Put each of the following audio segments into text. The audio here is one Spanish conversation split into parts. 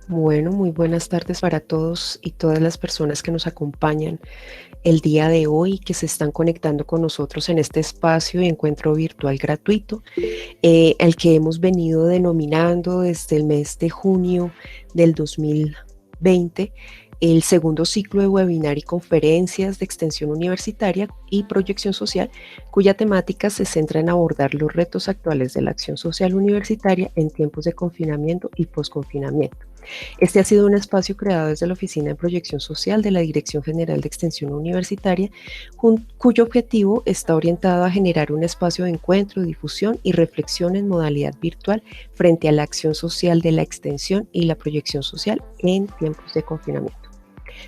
Bueno, muy buenas tardes para todos y todas las personas que nos acompañan el día de hoy, que se están conectando con nosotros en este espacio de encuentro virtual gratuito, el que hemos venido denominando desde el mes de junio del 2020 el segundo ciclo de webinar y conferencias de extensión universitaria y proyección social, cuya temática se centra en abordar los retos actuales de la acción social universitaria en tiempos de confinamiento y posconfinamiento. Este ha sido un espacio creado desde la Oficina de Proyección Social de la Dirección General de Extensión Universitaria, cuyo objetivo está orientado a generar un espacio de encuentro, difusión y reflexión en modalidad virtual frente a la acción social de la extensión y la proyección social en tiempos de confinamiento.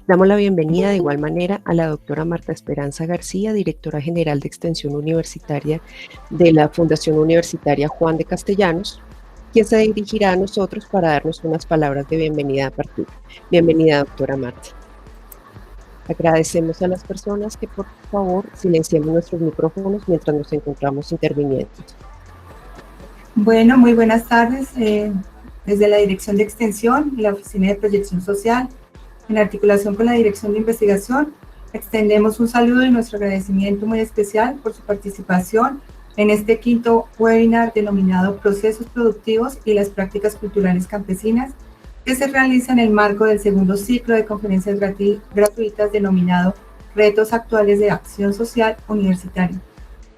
Damos la bienvenida de igual manera a la doctora Marta Esperanza García, directora general de Extensión Universitaria de la Fundación Universitaria Juan de Castellanos, quien se dirigirá a nosotros para darnos unas palabras de bienvenida a partir. Bienvenida, doctora Marta. Agradecemos a las personas que por favor silenciemos nuestros micrófonos mientras nos encontramos interviniendo. Bueno, muy buenas tardes. Desde la Dirección de Extensión y la Oficina de Proyección Social, en articulación con la Dirección de Investigación, extendemos un saludo y nuestro agradecimiento muy especial por su participación en este quinto webinar denominado Procesos Productivos y las Prácticas Culturales Campesinas, que se realiza en el marco del segundo ciclo de conferencias gratuitas denominado Retos Actuales de Acción Social Universitaria.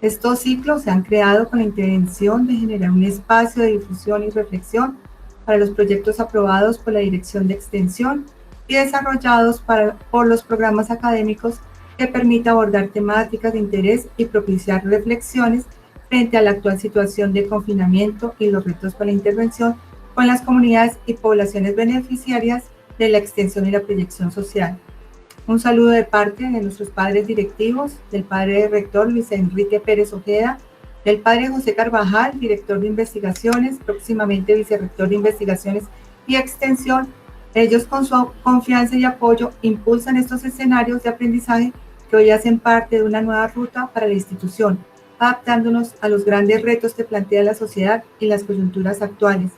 Estos ciclos se han creado con la intención de generar un espacio de difusión y reflexión para los proyectos aprobados por la Dirección de Extensión y desarrollados por los programas académicos que permita abordar temáticas de interés y propiciar reflexiones frente a la actual situación de confinamiento y los retos para la intervención con las comunidades y poblaciones beneficiarias de la extensión y la proyección social. Un saludo de parte de nuestros padres directivos, del padre rector Luis Enrique Pérez Ojeda, del padre José Carvajal, director de investigaciones, próximamente vicerrector de investigaciones y extensión. Ellos con su confianza y apoyo impulsan estos escenarios de aprendizaje que hoy hacen parte de una nueva ruta para la institución, adaptándonos a los grandes retos que plantea la sociedad y las coyunturas actuales.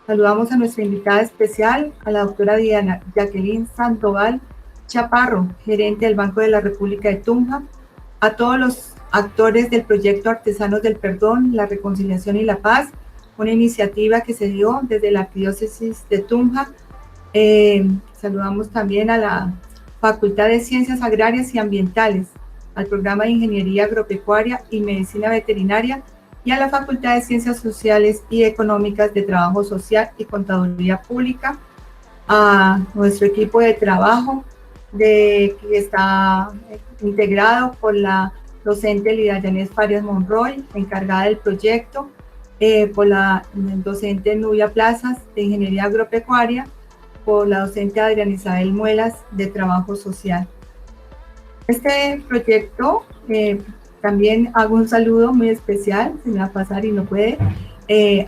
Saludamos a nuestra invitada especial, a la doctora Diana Jacqueline Sandoval Chaparro, gerente del Banco de la República de Tunja, a todos los actores del proyecto Artesanos del Perdón, la Reconciliación y la Paz, una iniciativa que se dio desde la Arquidiócesis de Tunja. Saludamos también a la Facultad de Ciencias Agrarias y Ambientales, al Programa de Ingeniería Agropecuaria y Medicina Veterinaria y a la Facultad de Ciencias Sociales y Económicas de Trabajo Social y Contaduría Pública, a nuestro equipo de trabajo que está integrado por la docente Lida Yanes Farias Monroy, encargada del proyecto, por la docente Nubia Plazas de Ingeniería Agropecuaria, por la docente Adriana Isabel Muelas de Trabajo Social. Este proyecto, también hago un saludo muy especial, se me va a pasar y no puede,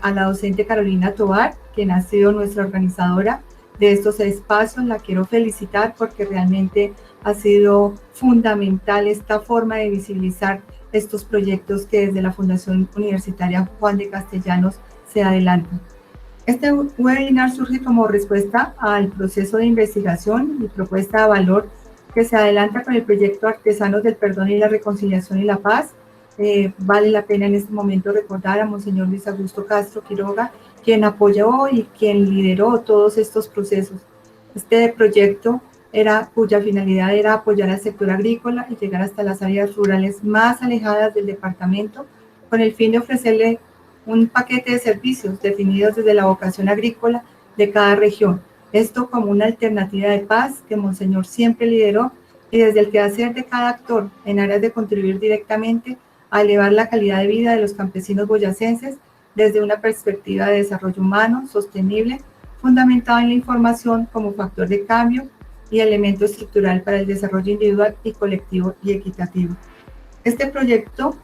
a la docente Carolina Tovar, quien ha sido nuestra organizadora de estos espacios. La quiero felicitar porque realmente ha sido fundamental esta forma de visibilizar estos proyectos que desde la Fundación Universitaria Juan de Castellanos se adelantan. Este webinar surge como respuesta al proceso de investigación y propuesta de valor que se adelanta con el proyecto Artesanos del Perdón y la Reconciliación y la Paz. Vale la pena en este momento recordar a Monseñor Luis Augusto Castro Quiroga, quien apoyó y quien lideró todos estos procesos. Este proyecto cuya finalidad era apoyar al sector agrícola y llegar hasta las áreas rurales más alejadas del departamento, con el fin de ofrecerle un paquete de servicios definidos desde la vocación agrícola de cada región. Esto como una alternativa de paz que Monseñor siempre lideró y desde el quehacer de cada actor en aras de contribuir directamente a elevar la calidad de vida de los campesinos boyacenses desde una perspectiva de desarrollo humano, sostenible, fundamentado en la información como factor de cambio y elemento estructural para el desarrollo individual y colectivo y equitativo. Este proyecto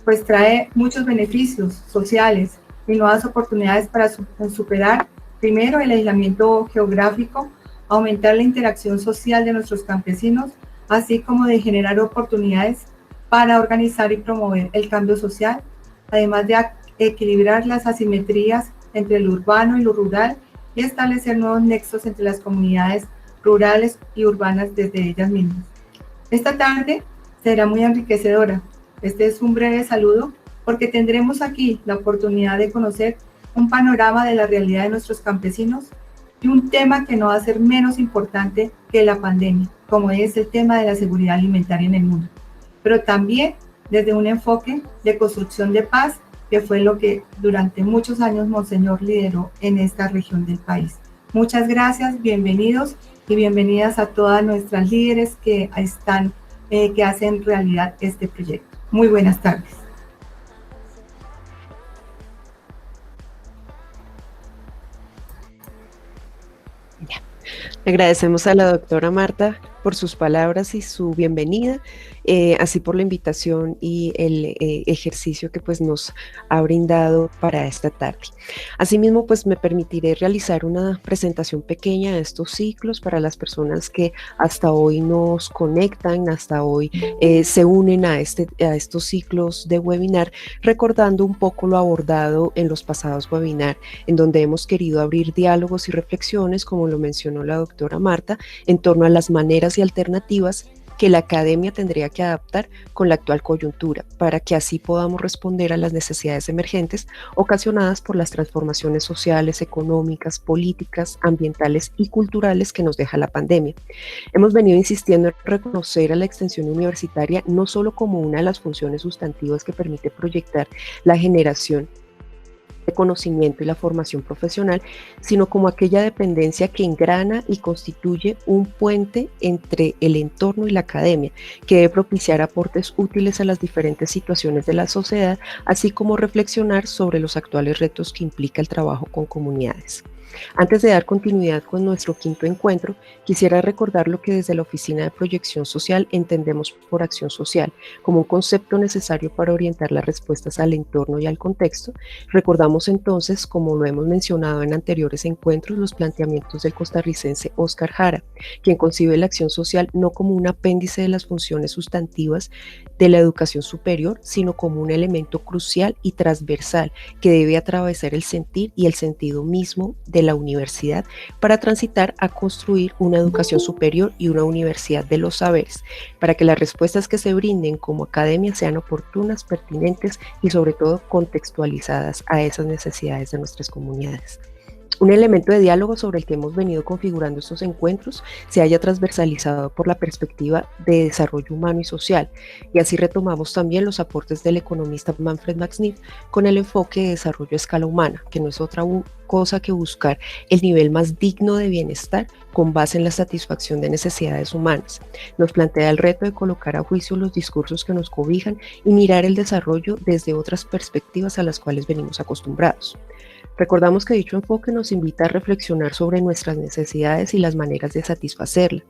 pues trae muchos beneficios sociales y nuevas oportunidades para superar primero el aislamiento geográfico, aumentar la interacción social de nuestros campesinos, así como de generar oportunidades para organizar y promover el cambio social, además de equilibrar las asimetrías entre lo urbano y lo rural y establecer nuevos nexos entre las comunidades rurales y urbanas desde ellas mismas. Esta tarde será muy enriquecedora. Este es un breve saludo porque tendremos aquí la oportunidad de conocer un panorama de la realidad de nuestros campesinos y un tema que no va a ser menos importante que la pandemia, como es el tema de la seguridad alimentaria en el mundo, pero también desde un enfoque de construcción de paz, que fue lo que durante muchos años Monseñor lideró en esta región del país. Muchas gracias, bienvenidos y bienvenidas a todas nuestras líderes que están, que hacen realidad este proyecto. Muy buenas tardes. Agradecemos a la doctora Marta por sus palabras y su bienvenida, así por la invitación y el ejercicio que pues nos ha brindado para esta tarde. Asimismo, pues me permitiré realizar una presentación pequeña de estos ciclos para las personas que hasta hoy nos conectan, hasta hoy se unen a estos ciclos de webinar, recordando un poco lo abordado en los pasados webinars, en donde hemos querido abrir diálogos y reflexiones, como lo mencionó la doctora Marta, en torno a las maneras y alternativas que la academia tendría que adaptar con la actual coyuntura para que así podamos responder a las necesidades emergentes ocasionadas por las transformaciones sociales, económicas, políticas, ambientales y culturales que nos deja la pandemia. Hemos venido insistiendo en reconocer a la extensión universitaria no solo como una de las funciones sustantivas que permite proyectar la generación de conocimiento y la formación profesional, sino como aquella dependencia que engrana y constituye un puente entre el entorno y la academia, que debe propiciar aportes útiles a las diferentes situaciones de la sociedad, así como reflexionar sobre los actuales retos que implica el trabajo con comunidades. Antes de dar continuidad con nuestro quinto encuentro, quisiera recordar lo que desde la Oficina de Proyección Social entendemos por acción social, como un concepto necesario para orientar las respuestas al entorno y al contexto. Recordamos entonces, como lo hemos mencionado en anteriores encuentros, los planteamientos del costarricense Óscar Jara, quien concibe la acción social no como un apéndice de las funciones sustantivas de la educación superior, sino como un elemento crucial y transversal que debe atravesar el sentir y el sentido mismo de la universidad para transitar a construir una educación superior y una universidad de los saberes, para que las respuestas que se brinden como academia sean oportunas, pertinentes y sobre todo contextualizadas a esas necesidades de nuestras comunidades. Un elemento de diálogo sobre el que hemos venido configurando estos encuentros se haya transversalizado por la perspectiva de desarrollo humano y social, y así retomamos también los aportes del economista Manfred Max Neef con el enfoque de desarrollo a escala humana, que no es otra cosa que buscar el nivel más digno de bienestar con base en la satisfacción de necesidades humanas. Nos plantea el reto de colocar a juicio los discursos que nos cobijan y mirar el desarrollo desde otras perspectivas a las cuales venimos acostumbrados. Recordamos que dicho enfoque nos invita a reflexionar sobre nuestras necesidades y las maneras de satisfacerlas.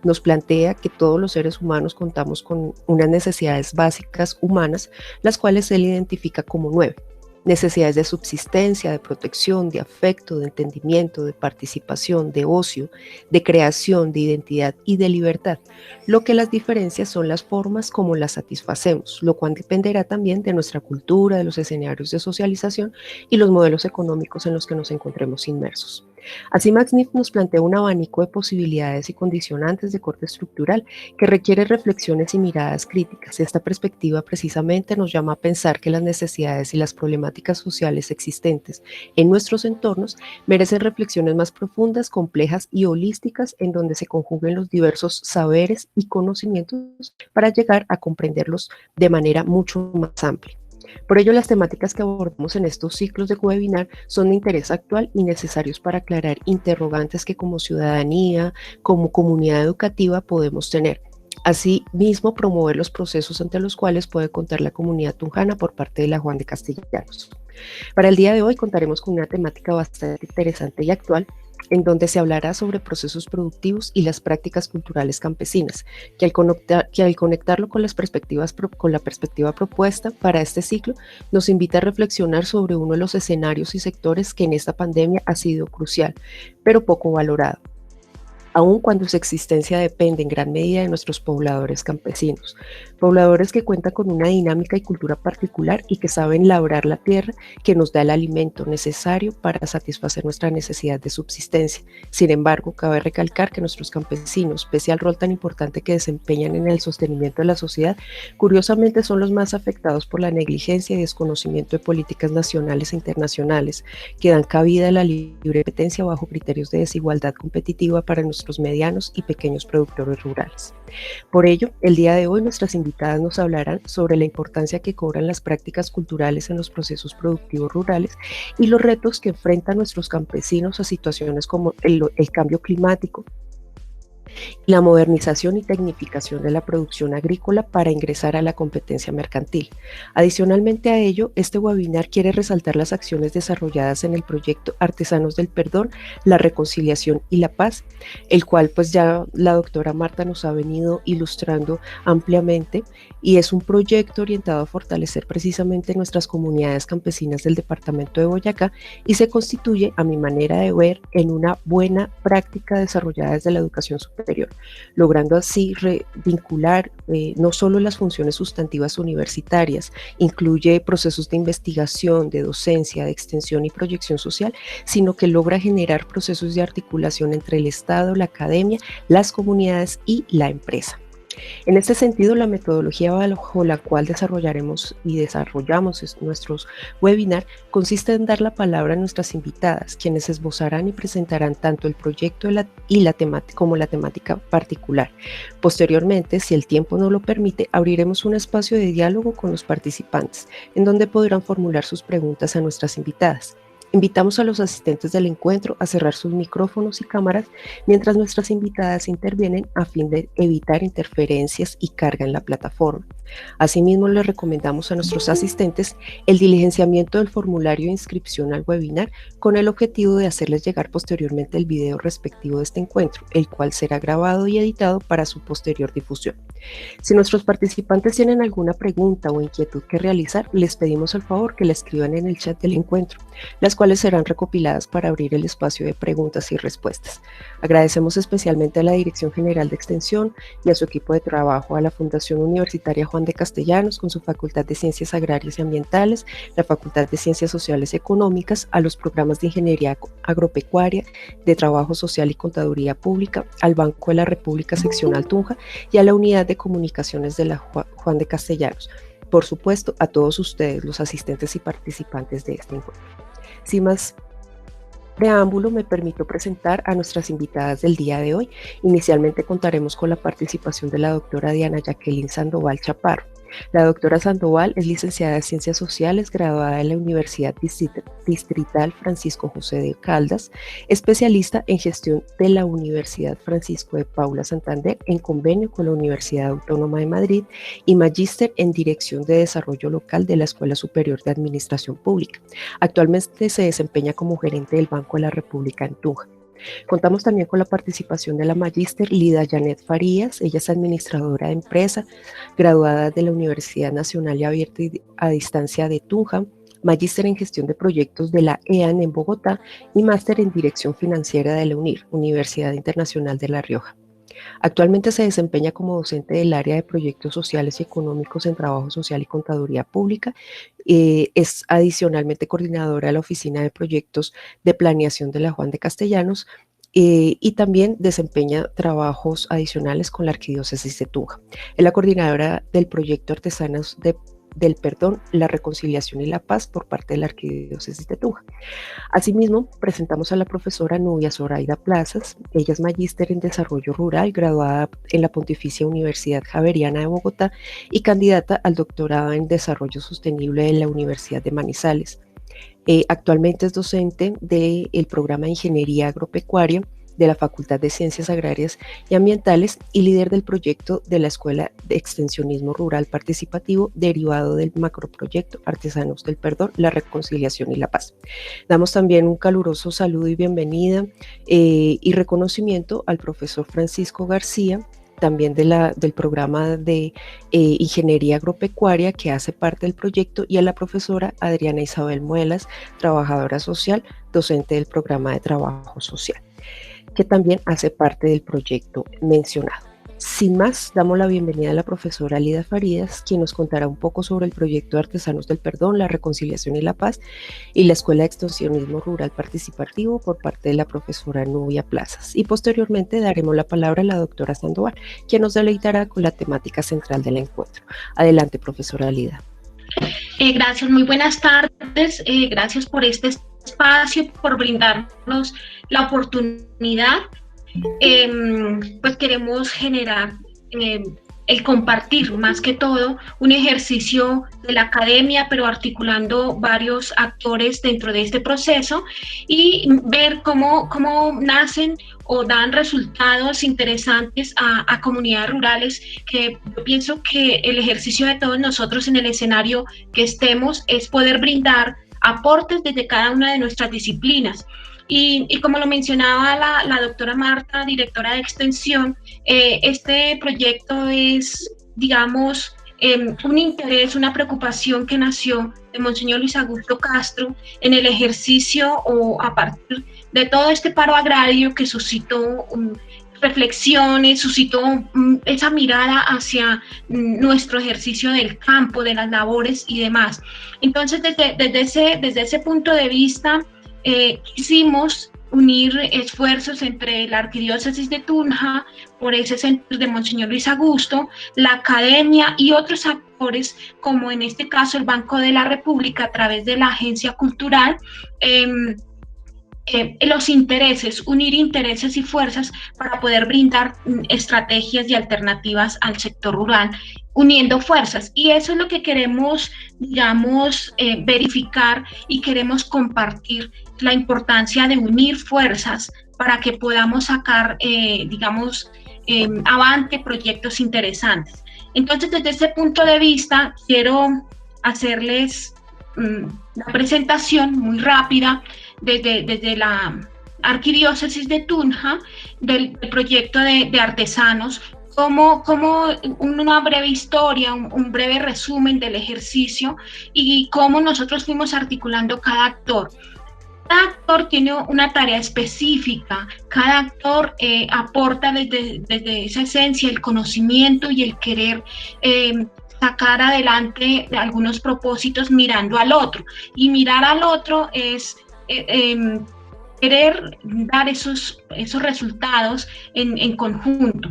Nos plantea que todos los seres humanos contamos con unas necesidades básicas humanas, las cuales él identifica como 9. Necesidades de subsistencia, de protección, de afecto, de entendimiento, de participación, de ocio, de creación, de identidad y de libertad. Lo que las diferencias son las formas como las satisfacemos, lo cual dependerá también de nuestra cultura, de los escenarios de socialización y los modelos económicos en los que nos encontremos inmersos. Así, Max Neef nos plantea un abanico de posibilidades y condicionantes de corte estructural que requiere reflexiones y miradas críticas. Esta perspectiva precisamente nos llama a pensar que las necesidades y las problemáticas sociales existentes en nuestros entornos merecen reflexiones más profundas, complejas y holísticas, en donde se conjuguen los diversos saberes y conocimientos para llegar a comprenderlos de manera mucho más amplia. Por ello, las temáticas que abordamos en estos ciclos de webinar son de interés actual y necesarios para aclarar interrogantes que como ciudadanía, como comunidad educativa podemos tener. Asimismo, promover los procesos ante los cuales puede contar la comunidad tunjana por parte de la Juan de Castellanos. Para el día de hoy contaremos con una temática bastante interesante y actual, en donde se hablará sobre procesos productivos y las prácticas culturales campesinas, que al conectarlo con la perspectiva propuesta para este ciclo, nos invita a reflexionar sobre uno de los escenarios y sectores que en esta pandemia ha sido crucial, pero poco valorado. aun cuando su existencia depende en gran medida de nuestros pobladores campesinos, pobladores que cuentan con una dinámica y cultura particular y que saben labrar la tierra que nos da el alimento necesario para satisfacer nuestra necesidad de subsistencia. Sin embargo, cabe recalcar que nuestros campesinos, pese al rol tan importante que desempeñan en el sostenimiento de la sociedad, curiosamente son los más afectados por la negligencia y desconocimiento de políticas nacionales e internacionales que dan cabida a la libre competencia bajo criterios de desigualdad competitiva para nuestros medianos y pequeños productores rurales. Por ello, el día de hoy nuestras invitadas nos hablarán sobre la importancia que cobran las prácticas culturales en los procesos productivos rurales y los retos que enfrentan nuestros campesinos a situaciones como el cambio climático, la modernización y tecnificación de la producción agrícola para ingresar a la competencia mercantil. Adicionalmente a ello, este webinar quiere resaltar las acciones desarrolladas en el proyecto Artesanos del Perdón, la Reconciliación y la Paz, el cual pues ya la doctora Marta nos ha venido ilustrando ampliamente, y es un proyecto orientado a fortalecer precisamente nuestras comunidades campesinas del departamento de Boyacá y se constituye, a mi manera de ver, en una buena práctica desarrollada desde la educación superior, logrando así vincular no solo las funciones sustantivas universitarias, incluye procesos de investigación, de docencia, de extensión y proyección social, sino que logra generar procesos de articulación entre el Estado, la academia, las comunidades y la empresa. En este sentido, la metodología bajo la cual desarrollamos nuestros webinars consiste en dar la palabra a nuestras invitadas, quienes esbozarán y presentarán tanto el proyecto como la temática particular. Posteriormente, si el tiempo no lo permite, abriremos un espacio de diálogo con los participantes, en donde podrán formular sus preguntas a nuestras invitadas. Invitamos a los asistentes del encuentro a cerrar sus micrófonos y cámaras mientras nuestras invitadas intervienen a fin de evitar interferencias y carga en la plataforma. Asimismo, les recomendamos a nuestros asistentes el diligenciamiento del formulario de inscripción al webinar con el objetivo de hacerles llegar posteriormente el video respectivo de este encuentro, el cual será grabado y editado para su posterior difusión. Si nuestros participantes tienen alguna pregunta o inquietud que realizar, les pedimos al favor que la escriban en el chat del encuentro, las cuales serán recopiladas para abrir el espacio de preguntas y respuestas. Agradecemos especialmente a la Dirección General de Extensión y a su equipo de trabajo, a la Fundación Universitaria Juan de Castellanos con su Facultad de Ciencias Agrarias y Ambientales, la Facultad de Ciencias Sociales y Económicas, a los programas de Ingeniería Agropecuaria, de Trabajo Social y Contaduría Pública, al Banco de la República Seccional Tunja y a la Unidad de Comunicaciones de la Juan de Castellanos. Por supuesto, a todos ustedes, los asistentes y participantes de este encuentro. Sin más preámbulo, me permito presentar a nuestras invitadas del día de hoy. Inicialmente contaremos con la participación de la doctora Diana Jacqueline Sandoval Chaparro. La doctora Sandoval es licenciada en Ciencias Sociales, graduada en la Universidad Distrital Francisco José de Caldas, especialista en gestión de la Universidad Francisco de Paula Santander en convenio con la Universidad Autónoma de Madrid y magíster en Dirección de Desarrollo Local de la Escuela Superior de Administración Pública. Actualmente se desempeña como gerente del Banco de la República en Tunja. Contamos también con la participación de la magíster Lida Janet Farías. Ella es administradora de empresa, graduada de la Universidad Nacional y Abierta a Distancia de Tunja, magíster en gestión de proyectos de la EAN en Bogotá y máster en dirección financiera de la UNIR, Universidad Internacional de La Rioja. Actualmente se desempeña como docente del área de proyectos sociales y económicos en trabajo social y contaduría pública. Es adicionalmente coordinadora de la Oficina de Proyectos de Planeación de la Juan de Castellanos y también desempeña trabajos adicionales con la Arquidiócesis de Tunja. Es la coordinadora del proyecto Artesanos del Perdón, la Reconciliación y la Paz por parte de la Arquidiócesis de Tunja. Asimismo, presentamos a la profesora Nubia Zoraida Plazas. Ella es magíster en Desarrollo Rural, graduada en la Pontificia Universidad Javeriana de Bogotá y candidata al doctorado en Desarrollo Sostenible de la Universidad de Manizales. Actualmente es docente del programa de Ingeniería Agropecuaria de la Facultad de Ciencias Agrarias y Ambientales y líder del proyecto de la Escuela de Extensionismo Rural Participativo derivado del macroproyecto Artesanos del Perdón, la Reconciliación y la Paz. Damos también un caluroso saludo y bienvenida y reconocimiento al profesor Francisco García, también del programa de Ingeniería Agropecuaria que hace parte del proyecto, y a la profesora Adriana Isabel Muelas, trabajadora social, docente del programa de Trabajo Social. que también hace parte del proyecto mencionado. Sin más, damos la bienvenida a la profesora Lida Farías, quien nos contará un poco sobre el proyecto de Artesanos del Perdón, la Reconciliación y la Paz y la Escuela de Extensionismo Rural Participativo por parte de la profesora Nubia Plazas. Y posteriormente daremos la palabra a la doctora Sandoval, quien nos deleitará con la temática central del encuentro. Adelante, profesora Lida. Gracias, muy buenas tardes. Gracias por este espacio, por brindarnos la oportunidad. Pues queremos generar el compartir, más que todo, un ejercicio de la academia, pero articulando varios actores dentro de este proceso y ver cómo nacen o dan resultados interesantes a comunidades rurales, que yo pienso que el ejercicio de todos nosotros en el escenario que estemos es poder brindar aportes desde cada una de nuestras disciplinas. Y como lo mencionaba la doctora Marta, directora de Extensión, este proyecto es, digamos, un interés, una preocupación que nació de Monseñor Luis Augusto Castro en el ejercicio o a partir de todo este paro agrario que suscitó reflexiones, suscitó esa mirada hacia nuestro ejercicio del campo, de las labores y demás. Entonces, desde ese punto de vista, quisimos unir esfuerzos entre la Arquidiócesis de Tunja, por ese centro de Monseñor Luis Augusto, la academia y otros actores, como en este caso el Banco de la República a través de la Agencia Cultural, los intereses, unir intereses y fuerzas para poder brindar estrategias y alternativas al sector rural, uniendo fuerzas. Y eso es lo que queremos, digamos, verificar y queremos compartir, la importancia de unir fuerzas para que podamos sacar, digamos, avante proyectos interesantes. Entonces, desde ese punto de vista, quiero hacerles una presentación muy rápida desde la Arquidiócesis de Tunja del proyecto de artesanos, como una breve historia, un breve resumen del ejercicio y cómo nosotros fuimos articulando cada actor. Cada actor tiene una tarea específica, cada actor aporta desde esa esencia, el conocimiento y el querer sacar adelante algunos propósitos mirando al otro. Y mirar al otro es querer dar esos resultados en conjunto.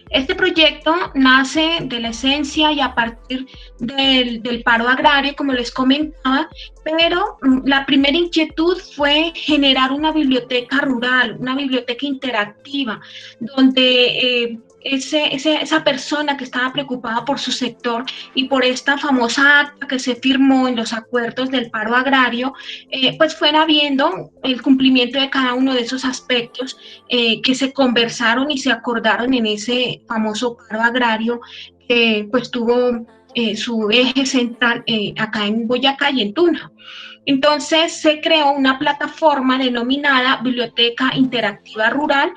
Este proyecto nace de la esencia y a partir del paro agrario, como les comentaba, pero la primera inquietud fue generar una biblioteca rural, una biblioteca interactiva, donde esa persona que estaba preocupada por su sector y por esta famosa acta que se firmó en los acuerdos del paro agrario, pues fuera viendo el cumplimiento de cada uno de esos aspectos que se conversaron y se acordaron en ese famoso paro agrario que pues tuvo su eje central acá en Boyacá y en Tunja. Entonces se creó una plataforma denominada Biblioteca Interactiva Rural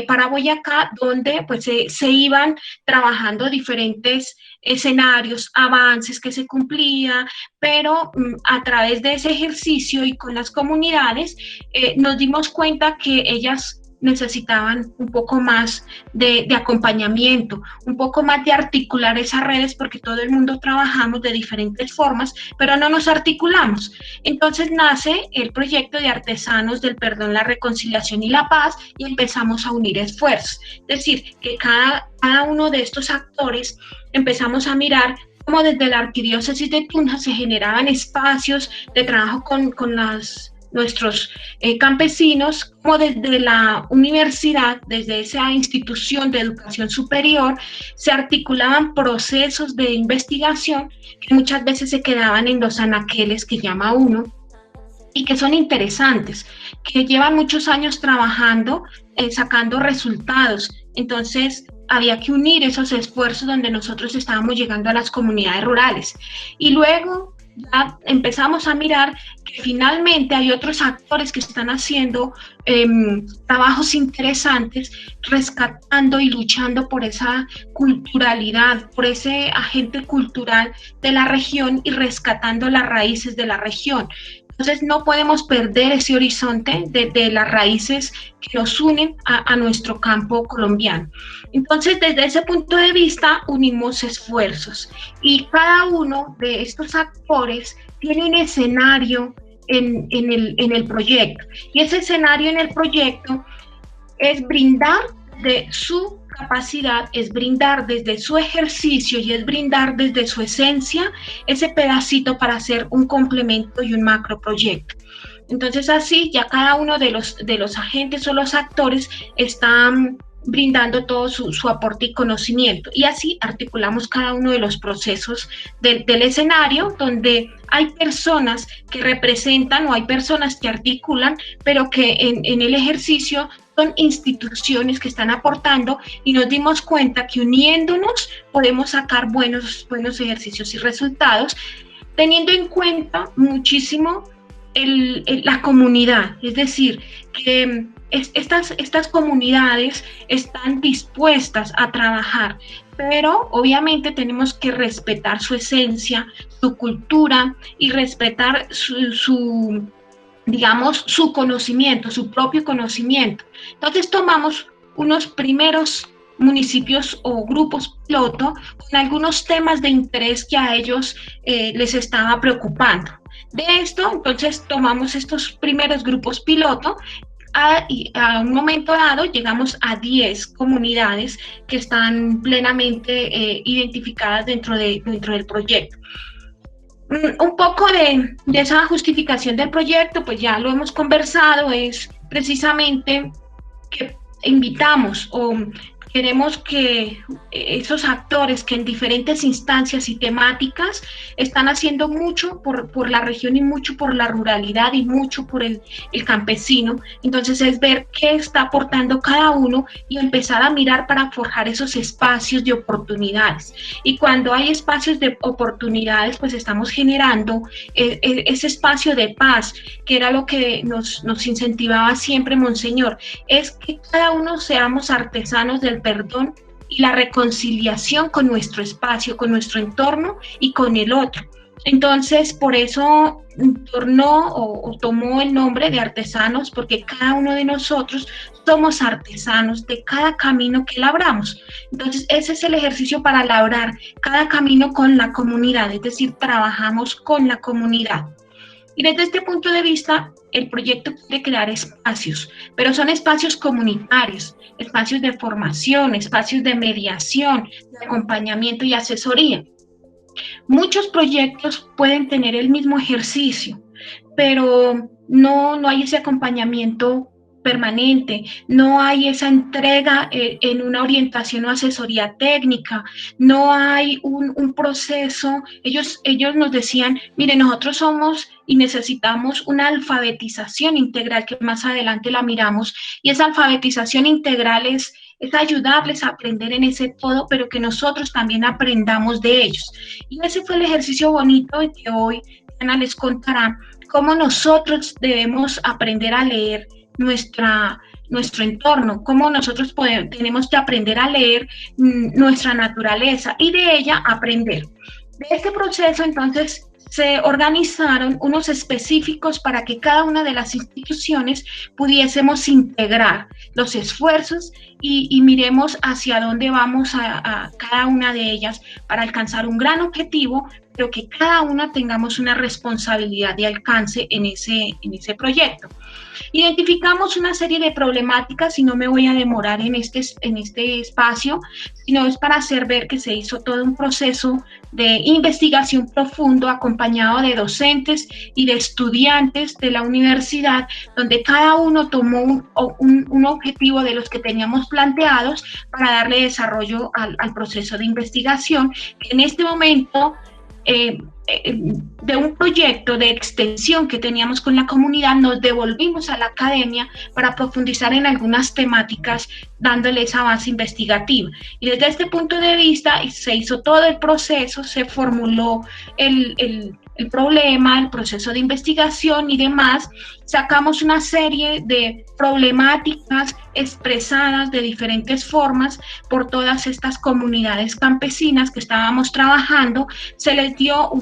para Boyacá, donde pues se iban trabajando diferentes escenarios, avances que se cumplían, pero a través de ese ejercicio y con las comunidades nos dimos cuenta que ellas necesitaban un poco más de acompañamiento, un poco más de articular esas redes, porque todo el mundo trabajamos de diferentes formas, pero no nos articulamos. Entonces nace el proyecto de Artesanos del Perdón, la Reconciliación y la Paz y empezamos a unir esfuerzos. Es decir, que cada uno de estos actores empezamos a mirar cómo desde la Arquidiócesis de Tunja se generaban espacios de trabajo con nuestros campesinos, como desde la universidad, desde esa institución de educación superior, se articulaban procesos de investigación que muchas veces se quedaban en los anaqueles que llama uno, y que son interesantes, que llevan muchos años trabajando, sacando resultados. Entonces, había que unir esos esfuerzos donde nosotros estábamos llegando a las comunidades rurales. Y luego ya empezamos a mirar que finalmente hay otros actores que están haciendo trabajos interesantes, rescatando y luchando por esa culturalidad, por ese agente cultural de la región y rescatando las raíces de la región. Entonces no podemos perder ese horizonte de las raíces que nos unen a nuestro campo colombiano. Entonces, desde ese punto de vista, unimos esfuerzos y cada uno de estos actores tiene un escenario en el proyecto. Y ese escenario en el proyecto es brindar de su capacidad, es brindar desde su ejercicio y es brindar desde su esencia ese pedacito para hacer un complemento y un macroproyecto. Entonces así ya cada uno de los agentes o los actores están brindando todo su aporte y conocimiento. Y así articulamos cada uno de los procesos del escenario, donde hay personas que representan o hay personas que articulan, pero que en el ejercicio son instituciones que están aportando, y nos dimos cuenta que uniéndonos podemos sacar buenos ejercicios y resultados, teniendo en cuenta muchísimo la comunidad, es decir, que estas comunidades están dispuestas a trabajar, pero obviamente tenemos que respetar su esencia, su cultura y respetar digamos, su conocimiento, su propio conocimiento. Entonces tomamos unos primeros municipios o grupos piloto con algunos temas de interés que a ellos les estaba preocupando. De esto, entonces, tomamos estos primeros grupos piloto. A un momento dado llegamos a 10 comunidades que están plenamente identificadas dentro del proyecto. Un poco de esa justificación del proyecto, pues ya lo hemos conversado, es precisamente que invitamos o queremos que esos actores que en diferentes instancias y temáticas están haciendo mucho por la región y mucho por la ruralidad y mucho por el campesino, entonces es ver qué está aportando cada uno y empezar a mirar para forjar esos espacios de oportunidades. Y cuando hay espacios de oportunidades, pues estamos generando ese espacio de paz, que era lo que nos incentivaba siempre Monseñor, es que cada uno seamos artesanos del perdón y la reconciliación con nuestro espacio, con nuestro entorno y con el otro. Entonces, por eso tomó el nombre de artesanos, porque cada uno de nosotros somos artesanos de cada camino que labramos. Entonces, ese es el ejercicio para labrar cada camino con la comunidad, es decir, trabajamos con la comunidad. Y desde este punto de vista, el proyecto quiere crear espacios, pero son espacios comunitarios, espacios de formación, espacios de mediación, de acompañamiento y asesoría. Muchos proyectos pueden tener el mismo ejercicio, pero no hay ese acompañamiento permanente, no hay esa entrega en una orientación o asesoría técnica, no hay un proceso. Ellos nos decían, mire, nosotros somos y necesitamos una alfabetización integral, que más adelante la miramos, y esa alfabetización integral es ayudarles a aprender en ese todo, pero que nosotros también aprendamos de ellos. Y ese fue el ejercicio bonito de que hoy Ana les contará cómo nosotros debemos aprender a leer nuestro entorno, cómo nosotros tenemos que aprender a leer nuestra naturaleza y de ella aprender. De este proceso, entonces, se organizaron unos específicos para que cada una de las instituciones pudiésemos integrar los esfuerzos y miremos hacia dónde vamos a cada una de ellas para alcanzar un gran objetivo, pero que cada una tengamos una responsabilidad de alcance en ese proyecto. Identificamos una serie de problemáticas y no me voy a demorar en este espacio, sino es para hacer ver que se hizo todo un proceso de investigación profundo acompañado de docentes y de estudiantes de la universidad, donde cada uno tomó un objetivo de los que teníamos planteados para darle desarrollo al proceso de investigación, que en este momento de un proyecto de extensión que teníamos con la comunidad, nos devolvimos a la academia para profundizar en algunas temáticas, dándole esa base investigativa. Y desde este punto de vista se hizo todo el proceso, se formuló el problema, el proceso de investigación y demás, sacamos una serie de problemáticas expresadas de diferentes formas por todas estas comunidades campesinas que estábamos trabajando. Se les dio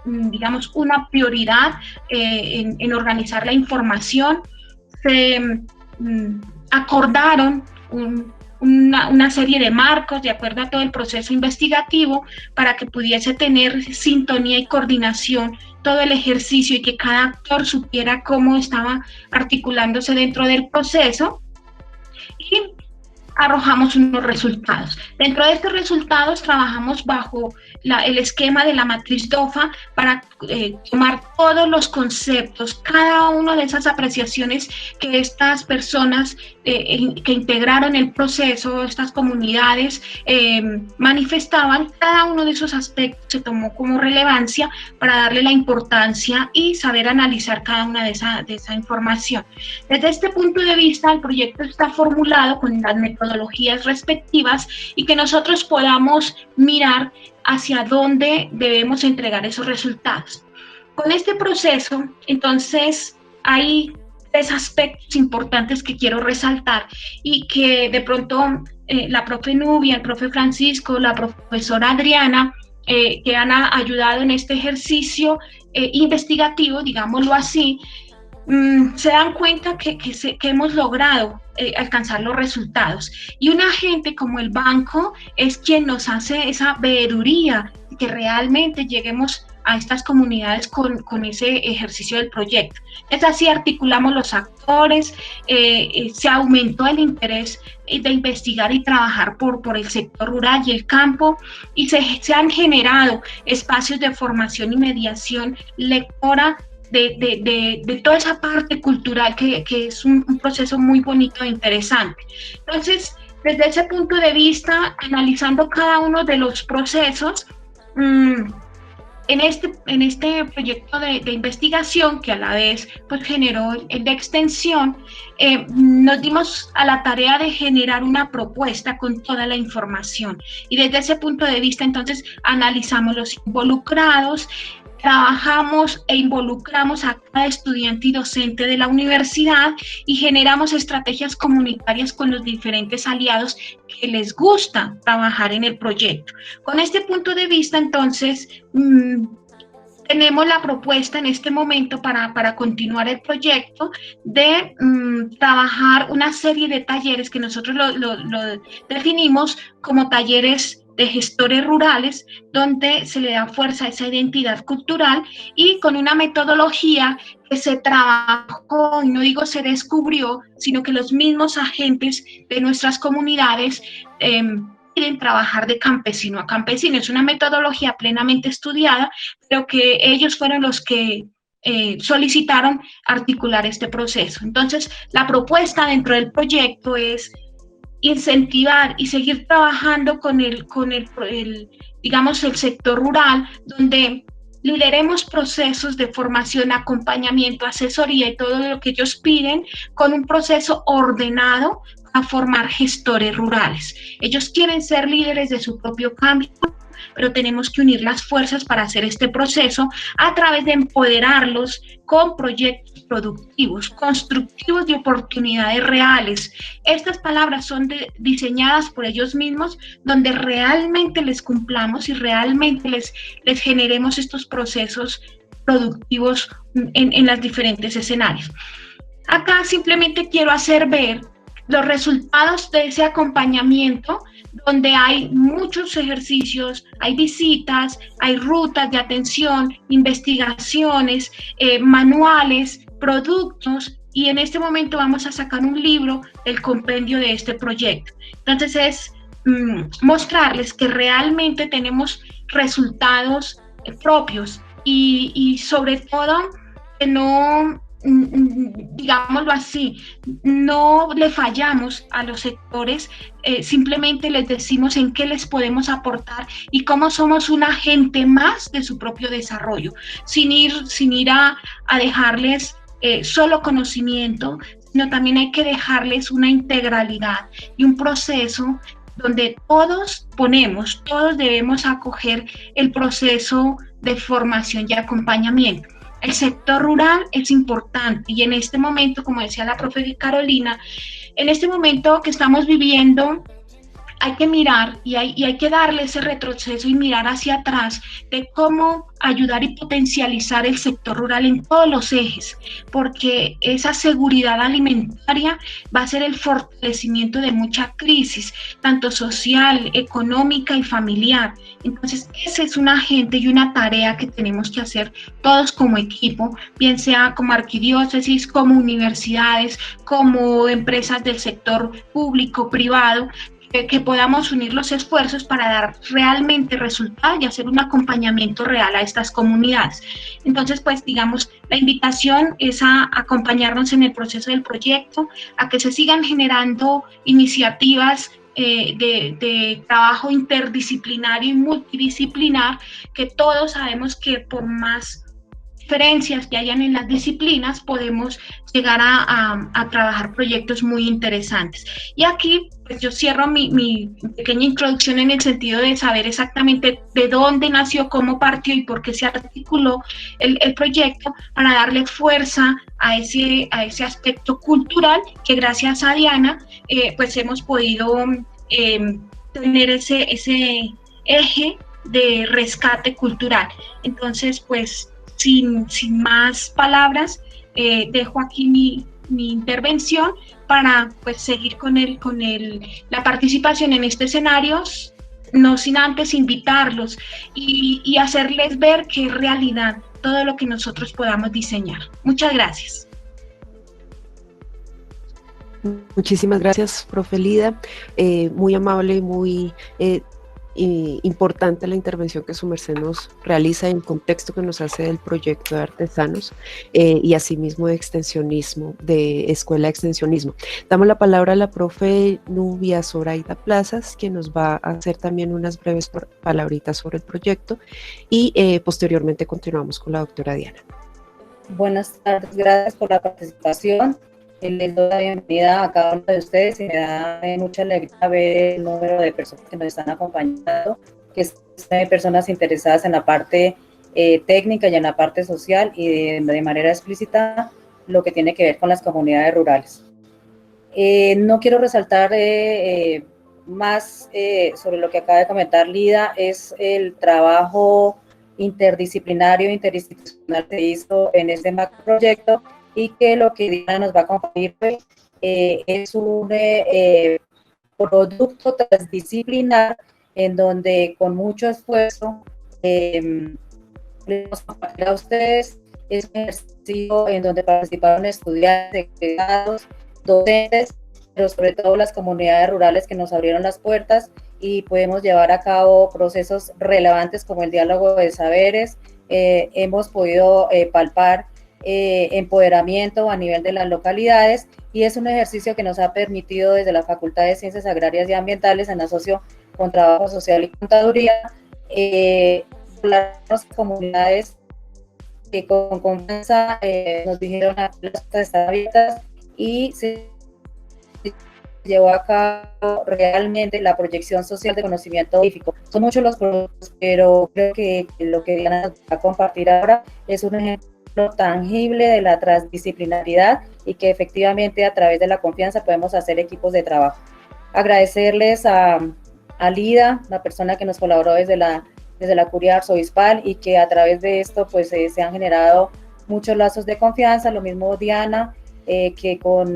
digamos, una prioridad en organizar la información. Se acordaron una serie de marcos de acuerdo a todo el proceso investigativo para que pudiese tener sintonía y coordinación todo el ejercicio y que cada actor supiera cómo estaba articulándose dentro del proceso, y arrojamos unos resultados. Dentro de estos resultados trabajamos bajo el esquema de la matriz DOFA para tomar todos los conceptos, cada una de esas apreciaciones que estas personas que integraron el proceso, estas comunidades manifestaban. Cada uno de esos aspectos se tomó como relevancia para darle la importancia y saber analizar cada una de esa información. Desde este punto de vista, el proyecto está formulado con las metodologías respectivas y que nosotros podamos mirar hacia dónde debemos entregar esos resultados. Con este proceso, entonces, hay 3 aspectos importantes que quiero resaltar y que de pronto la profe Nubia, el profe Francisco, la profesora Adriana, que han ayudado en este ejercicio investigativo, digámoslo así, se dan cuenta que hemos logrado alcanzar los resultados. Y un agente como el banco es quien nos hace esa veeduría, que realmente lleguemos a estas comunidades con ese ejercicio del proyecto. Es así, articulamos los actores, se aumentó el interés de investigar y trabajar por el sector rural y el campo, y se han generado espacios de formación y mediación lectora de toda esa parte cultural que es un proceso muy bonito e interesante. Entonces, desde ese punto de vista, analizando cada uno de los procesos, en este proyecto de investigación, que a la vez pues, generó el de extensión, nos dimos a la tarea de generar una propuesta con toda la información. Y desde ese punto de vista, entonces, analizamos los involucrados, trabajamos e involucramos a cada estudiante y docente de la universidad y generamos estrategias comunitarias con los diferentes aliados que les gusta trabajar en el proyecto. Con este punto de vista, entonces, tenemos la propuesta en este momento para continuar el proyecto de trabajar una serie de talleres que nosotros lo definimos como talleres de gestores rurales, donde se le da fuerza a esa identidad cultural y con una metodología que se trabajó, y no digo se descubrió, sino que los mismos agentes de nuestras comunidades quieren trabajar de campesino a campesino. Es una metodología plenamente estudiada, pero que ellos fueron los que solicitaron articular este proceso. Entonces, la propuesta dentro del proyecto es incentivar y seguir trabajando con digamos, el sector rural, donde lideremos procesos de formación, acompañamiento, asesoría y todo lo que ellos piden con un proceso ordenado a formar gestores rurales. Ellos quieren ser líderes de su propio cambio, pero tenemos que unir las fuerzas para hacer este proceso a través de empoderarlos con proyectos productivos, constructivos de oportunidades reales. Estas palabras son diseñadas por ellos mismos, donde realmente les cumplamos y realmente les generemos estos procesos productivos en los diferentes escenarios. Acá simplemente quiero hacer ver los resultados de ese acompañamiento, donde hay muchos ejercicios, hay visitas, hay rutas de atención, investigaciones, manuales, productos, y en este momento vamos a sacar un libro del compendio de este proyecto. Entonces es mostrarles que realmente tenemos resultados propios y sobre todo que no, digámoslo así, no le fallamos a los sectores, simplemente les decimos en qué les podemos aportar y cómo somos un agente más de su propio desarrollo, sin ir a dejarles solo conocimiento, sino también hay que dejarles una integralidad y un proceso donde todos debemos acoger el proceso de formación y acompañamiento. El sector rural es importante y en este momento, como decía la profe Carolina, en este momento que estamos viviendo, hay que mirar y hay que darle ese retroceso y mirar hacia atrás de cómo ayudar y potencializar el sector rural en todos los ejes, porque esa seguridad alimentaria va a ser el fortalecimiento de mucha crisis, tanto social, económica y familiar. Entonces, esa es una agenda y una tarea que tenemos que hacer todos como equipo, bien sea como arquidiócesis, como universidades, como empresas del sector público, privado, que podamos unir los esfuerzos para dar realmente resultados y hacer un acompañamiento real a estas comunidades. Entonces, pues digamos, la invitación es a acompañarnos en el proceso del proyecto, a que se sigan generando iniciativas de trabajo interdisciplinario y multidisciplinar, que todos sabemos que por más diferencias que hayan en las disciplinas, podemos llegar a trabajar proyectos muy interesantes. Y aquí, pues yo cierro mi pequeña introducción en el sentido de saber exactamente de dónde nació, cómo partió y por qué se articuló el proyecto, para darle fuerza a ese aspecto cultural que gracias a Diana, pues hemos podido tener ese eje de rescate cultural. Entonces, pues, sin más palabras, dejo aquí mi intervención para pues seguir con la participación en este escenario, no sin antes invitarlos y hacerles ver que es realidad todo lo que nosotros podamos diseñar. Muchas gracias. Muchísimas gracias, profe Lida. Muy amable y muy importante la intervención que su merced nos realiza en el contexto que nos hace del proyecto de artesanos y asimismo de extensionismo, de escuela de extensionismo. Damos la palabra a la profe Nubia Zoraida Plazas, que nos va a hacer también unas breves palabritas sobre el proyecto y posteriormente continuamos con la doctora Diana. Buenas tardes, gracias por la participación. Les doy la bienvenida a cada uno de ustedes y me da mucha alegría ver el número de personas que nos están acompañando, que son personas interesadas en la parte técnica y en la parte social y de manera explícita lo que tiene que ver con las comunidades rurales. No quiero resaltar más sobre lo que acaba de comentar Lida, es el trabajo interdisciplinario, interinstitucional que se hizo en este macroproyecto, y que lo que Diana nos va a compartir es un producto transdisciplinar en donde con mucho esfuerzo les vamos a compartir a ustedes. Es un ejercicio en donde participaron estudiantes, egresados, docentes, pero sobre todo las comunidades rurales que nos abrieron las puertas y podemos llevar a cabo procesos relevantes como el diálogo de saberes. Hemos podido palpar empoderamiento a nivel de las localidades y es un ejercicio que nos ha permitido desde la Facultad de Ciencias Agrarias y Ambientales en asocio con Trabajo Social y Contaduría las comunidades que con confianza nos dijeron que las puertas están abiertas y se llevó a cabo realmente la proyección social de conocimiento científico. Son muchos los productos, pero creo que lo que Diana nos va a compartir ahora es un ejemplo tangible de la transdisciplinaridad y que efectivamente a través de la confianza podemos hacer equipos de trabajo. Agradecerles a Lida, la persona que nos colaboró desde la curia arzobispal y que a través de esto pues se han generado muchos lazos de confianza, lo mismo Diana, que con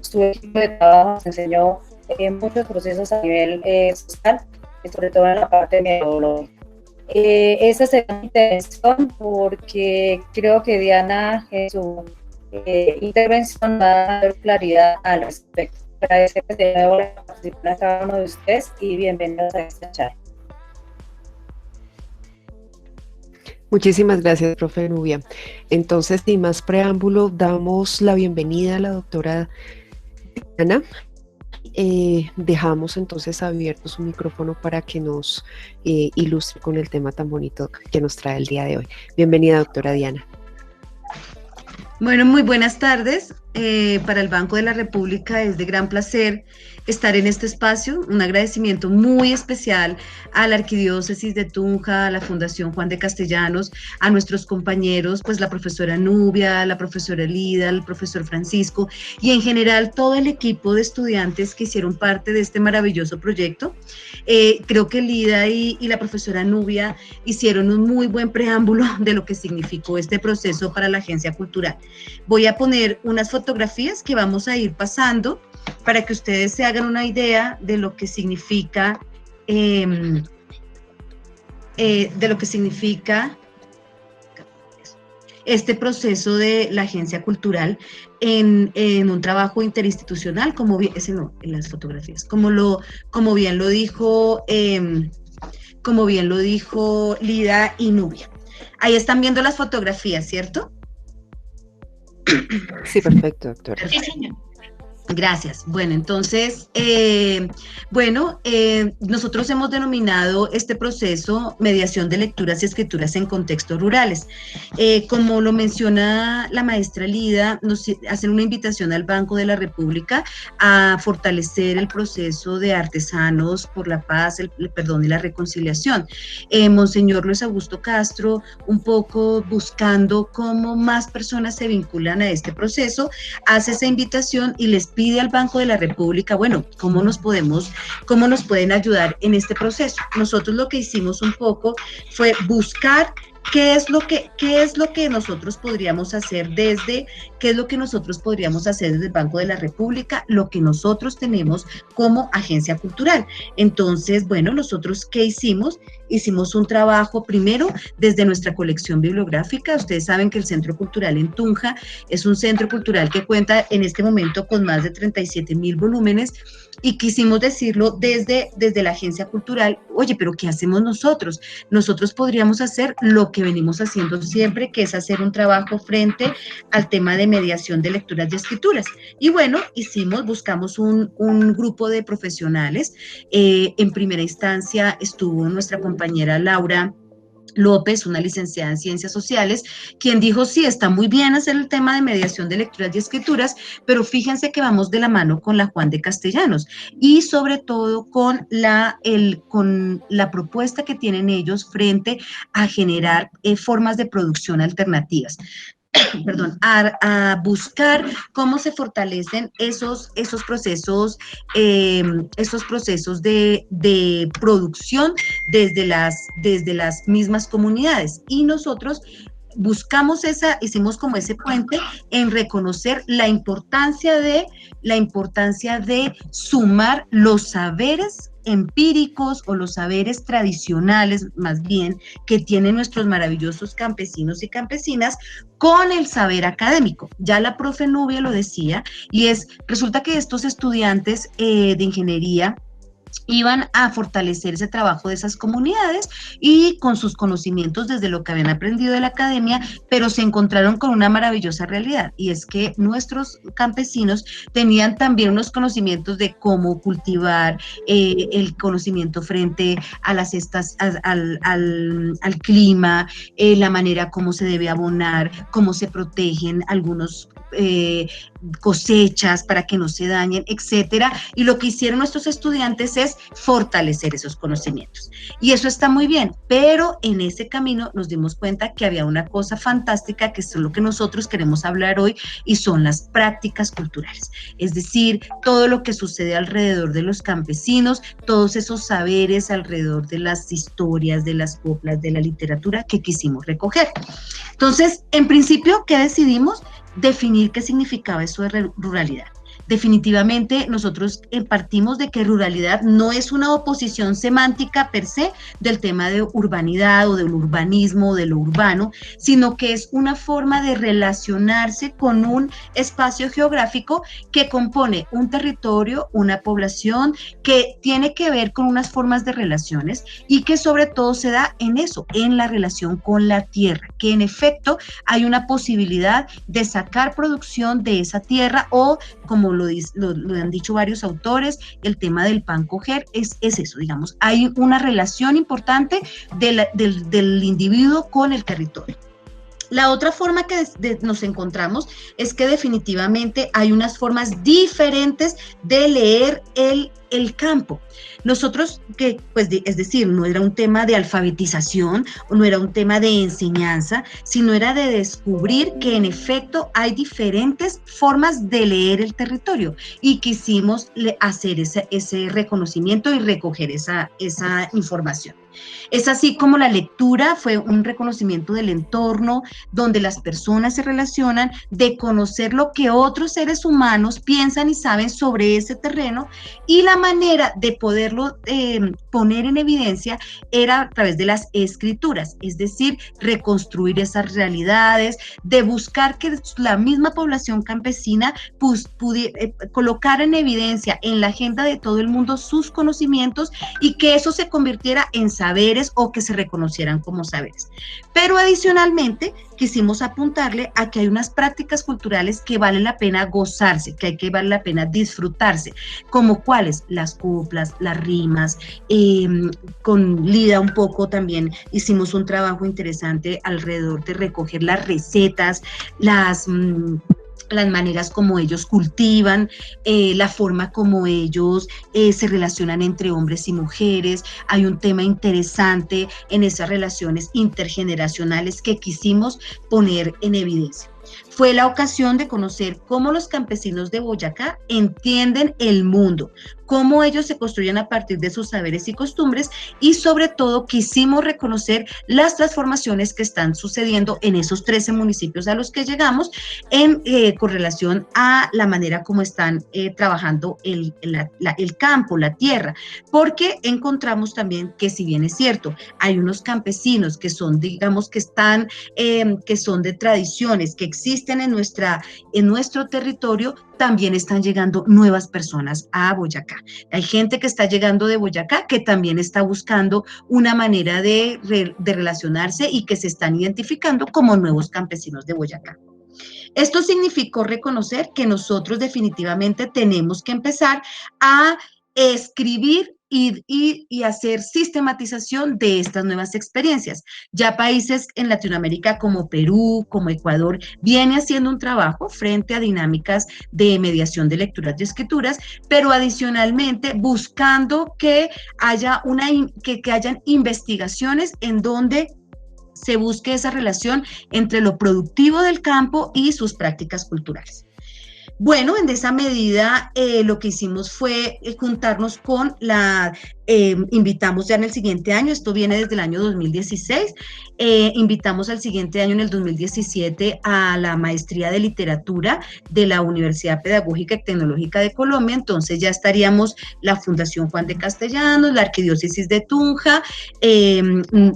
su equipo de trabajo nos enseñó muchos procesos a nivel social, sobre todo en la parte metodológica. Esa es la intervención porque creo que Diana en su intervención va a dar claridad al respecto. Agradecerles de nuevo la participación a cada uno de ustedes y bienvenidos a esta charla. Muchísimas gracias, profe Nubia. Entonces, sin más preámbulo, damos la bienvenida a la doctora Diana. Dejamos entonces abierto su micrófono para que nos ilustre con el tema tan bonito que nos trae el día de hoy. Bienvenida, doctora Diana. Bueno, muy buenas tardes. para el Banco de la República es de gran placer estar en este espacio. Un agradecimiento muy especial a la Arquidiócesis de Tunja, a la Fundación Juan de Castellanos, a nuestros compañeros, pues la profesora Nubia, la profesora Lida, el profesor Francisco y en general todo el equipo de estudiantes que hicieron parte de este maravilloso proyecto. Creo que Lida y la profesora Nubia hicieron un muy buen preámbulo de lo que significó este proceso para la Agencia Cultural. Voy a poner unas fotografías que vamos a ir pasando para que ustedes se hagan una idea de lo que significa este proceso de la Agencia Cultural en un trabajo interinstitucional, como bien, en las fotografías, como bien lo dijo Lida y Nubia. Ahí están viendo las fotografías, ¿cierto? Sí, perfecto, doctora. Sí, señor. Gracias. Bueno, entonces, nosotros hemos denominado este proceso mediación de lecturas y escrituras en contextos rurales. Como lo menciona la maestra Lida, nos hacen una invitación al Banco de la República a fortalecer el proceso de artesanos por la paz, el perdón y la reconciliación. Monseñor Luis Augusto Castro, un poco buscando cómo más personas se vinculan a este proceso, hace esa invitación y les pide al Banco de la República, bueno, cómo nos pueden ayudar en este proceso. Nosotros lo que hicimos un poco fue buscar qué es lo que nosotros podríamos hacer desde el Banco de la República, lo que nosotros tenemos como agencia cultural. Entonces, bueno, nosotros ¿qué hicimos? Hicimos un trabajo primero desde nuestra colección bibliográfica. Ustedes saben que el Centro Cultural en Tunja es un centro cultural que cuenta en este momento con más de 37,000 volúmenes y quisimos decirlo desde la agencia cultural, oye, pero ¿qué hacemos nosotros? Nosotros podríamos hacer lo que venimos haciendo siempre, que es hacer un trabajo frente al tema de mediación de lecturas y escrituras. Y bueno, buscamos un grupo de profesionales. En primera instancia estuvo nuestra compañera Laura López, una licenciada en Ciencias Sociales, quien dijo, sí, está muy bien hacer el tema de mediación de lecturas y escrituras, pero fíjense que vamos de la mano con la Juan de Castellanos y sobre todo con la propuesta que tienen ellos frente a generar formas de producción alternativas. Perdón, a buscar cómo se fortalecen esos procesos de producción desde las mismas comunidades. Y nosotros hicimos como ese puente en reconocer la importancia de sumar los saberes empíricos o los saberes tradicionales, más bien, que tienen nuestros maravillosos campesinos y campesinas con el saber académico. Ya la profe Nubia lo decía, y resulta que estos estudiantes de ingeniería iban a fortalecer ese trabajo de esas comunidades y con sus conocimientos desde lo que habían aprendido de la academia, pero se encontraron con una maravillosa realidad, y es que nuestros campesinos tenían también unos conocimientos de cómo cultivar, el conocimiento frente a al clima, la manera como se debe abonar, cómo se protegen algunos cosechas para que no se dañen, etcétera. Y lo que hicieron nuestros estudiantes es fortalecer esos conocimientos. Y eso está muy bien, pero en ese camino nos dimos cuenta que había una cosa fantástica, que es lo que nosotros queremos hablar hoy, y son las prácticas culturales. Es decir, todo lo que sucede alrededor de los campesinos, todos esos saberes alrededor de las historias, de las coplas, de la literatura que quisimos recoger. Entonces, en principio, ¿qué decidimos? Definir qué significaba eso de ruralidad. Definitivamente nosotros partimos de que ruralidad no es una oposición semántica per se del tema de urbanidad o del urbanismo o de lo urbano, sino que es una forma de relacionarse con un espacio geográfico que compone un territorio, una población, que tiene que ver con unas formas de relaciones y que sobre todo se da en eso, en la relación con la tierra, que en efecto hay una posibilidad de sacar producción de esa tierra, o como lo han dicho varios autores, el tema del pan coger es eso, digamos, hay una relación importante del individuo con el territorio. La otra forma que nos encontramos es que definitivamente hay unas formas diferentes de leer el campo. Nosotros, es decir, no era un tema de alfabetización, no era un tema de enseñanza, sino era de descubrir que en efecto hay diferentes formas de leer el territorio y quisimos hacer ese reconocimiento y recoger esa información. Es así como la lectura fue un reconocimiento del entorno, donde las personas se relacionan, de conocer lo que otros seres humanos piensan y saben sobre ese terreno, y la manera de poderlo poner en evidencia era a través de las escrituras, es decir, reconstruir esas realidades, de buscar que la misma población campesina colocara en evidencia en la agenda de todo el mundo sus conocimientos y que eso se convirtiera en saberes o que se reconocieran como saberes. Pero adicionalmente quisimos apuntarle a que hay unas prácticas culturales que vale la pena gozarse, que vale la pena disfrutarse, como cuáles, las coplas, las rimas, con Lida un poco también hicimos un trabajo interesante alrededor de recoger las recetas, las maneras como ellos cultivan, la forma como ellos se relacionan entre hombres y mujeres. Hay un tema interesante en esas relaciones intergeneracionales que quisimos poner en evidencia. Fue la ocasión de conocer cómo los campesinos de Boyacá entienden el mundo, cómo ellos se construyen a partir de sus saberes y costumbres, y sobre todo quisimos reconocer las transformaciones que están sucediendo en esos 13 municipios a los que llegamos con relación a la manera como están trabajando el campo, la tierra, porque encontramos también que, si bien es cierto, hay unos campesinos que son, digamos, que son de tradiciones, que existen en nuestro territorio, también están llegando nuevas personas a Boyacá. Hay gente que está llegando de Boyacá que también está buscando una manera de relacionarse y que se están identificando como nuevos campesinos de Boyacá. Esto significó reconocer que nosotros definitivamente tenemos que empezar a escribir y hacer sistematización de estas nuevas experiencias. Ya países en Latinoamérica como Perú, como Ecuador, viene haciendo un trabajo frente a dinámicas de mediación de lecturas y escrituras, pero adicionalmente buscando que hayan investigaciones en donde se busque esa relación entre lo productivo del campo y sus prácticas culturales. Bueno, en esa medida lo que hicimos fue juntarnos con invitamos ya en el siguiente año, esto viene desde el año 2016, invitamos al siguiente año, en el 2017, a la maestría de literatura de la Universidad Pedagógica y Tecnológica de Colombia. Entonces ya estaríamos la Fundación Juan de Castellanos, la Arquidiócesis de Tunja,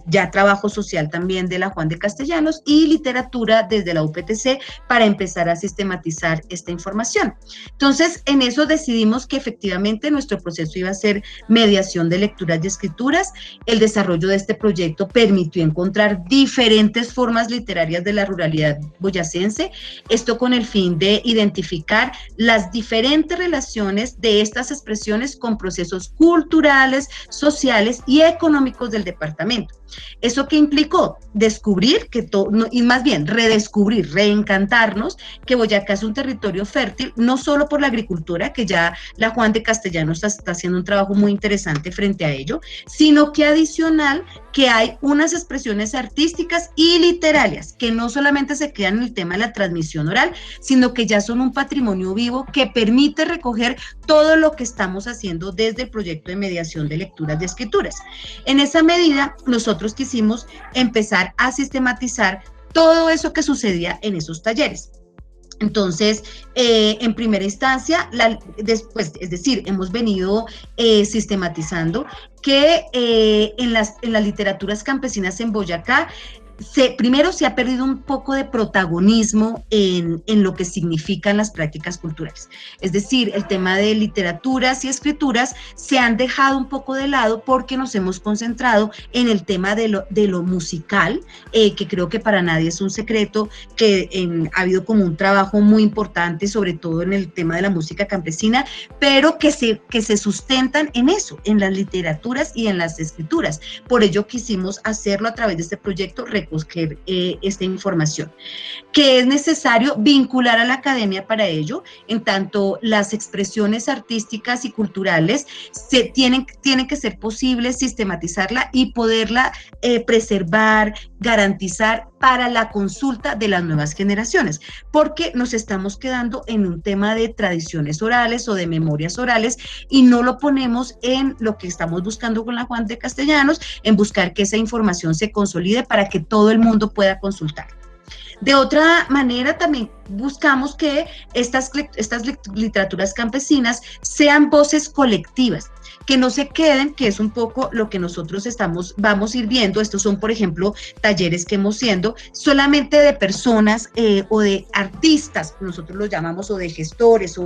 ya trabajo social también de la Juan de Castellanos y literatura desde la UPTC para empezar a sistematizar esta información. Entonces en eso decidimos que efectivamente nuestro proceso iba a ser mediación de lecturas y escrituras. El desarrollo de este proyecto permitió encontrar diferentes formas literarias de la ruralidad boyacense, esto con el fin de identificar las diferentes relaciones de estas expresiones con procesos culturales, sociales y económicos del departamento. ¿Eso qué implicó? Descubrir y más bien redescubrir, reencantarnos que Boyacá es un territorio fértil, no solo por la agricultura, que ya la Juan de Castellanos está haciendo un trabajo muy interesante frente a ello, sino que adicional que hay unas expresiones artísticas y literarias que no solamente se quedan en el tema de la transmisión oral, sino que ya son un patrimonio vivo que permite recoger todo lo que estamos haciendo desde el proyecto de mediación de lecturas y escrituras. En esa medida, nosotros quisimos empezar a sistematizar todo eso que sucedía en esos talleres. Entonces, en primera instancia, después, es decir, hemos venido sistematizando que en las literaturas campesinas en Boyacá, primero se ha perdido un poco de protagonismo en lo que significan las prácticas culturales. Es decir, el tema de literaturas y escrituras se han dejado un poco de lado porque nos hemos concentrado en el tema de lo musical, que creo que para nadie es un secreto, que ha habido como un trabajo muy importante, sobre todo en el tema de la música campesina, pero que se sustentan en eso, en las literaturas y en las escrituras. Por ello quisimos hacerlo a través de este proyecto, recoger esta información, que es necesario vincular a la academia para ello, en tanto las expresiones artísticas y culturales tienen que ser posibles sistematizarla y poderla preservar, garantizar para la consulta de las nuevas generaciones, porque nos estamos quedando en un tema de tradiciones orales o de memorias orales y no lo ponemos en lo que estamos buscando con la Juan de Castellanos, en buscar que esa información se consolide para que todo el mundo pueda consultar. De otra manera, también buscamos que estas literaturas campesinas sean voces colectivas, que no se queden, que es un poco lo que nosotros vamos a ir viendo. Estos son, por ejemplo, talleres que hemos siendo solamente de personas o de artistas, nosotros los llamamos, o de gestores,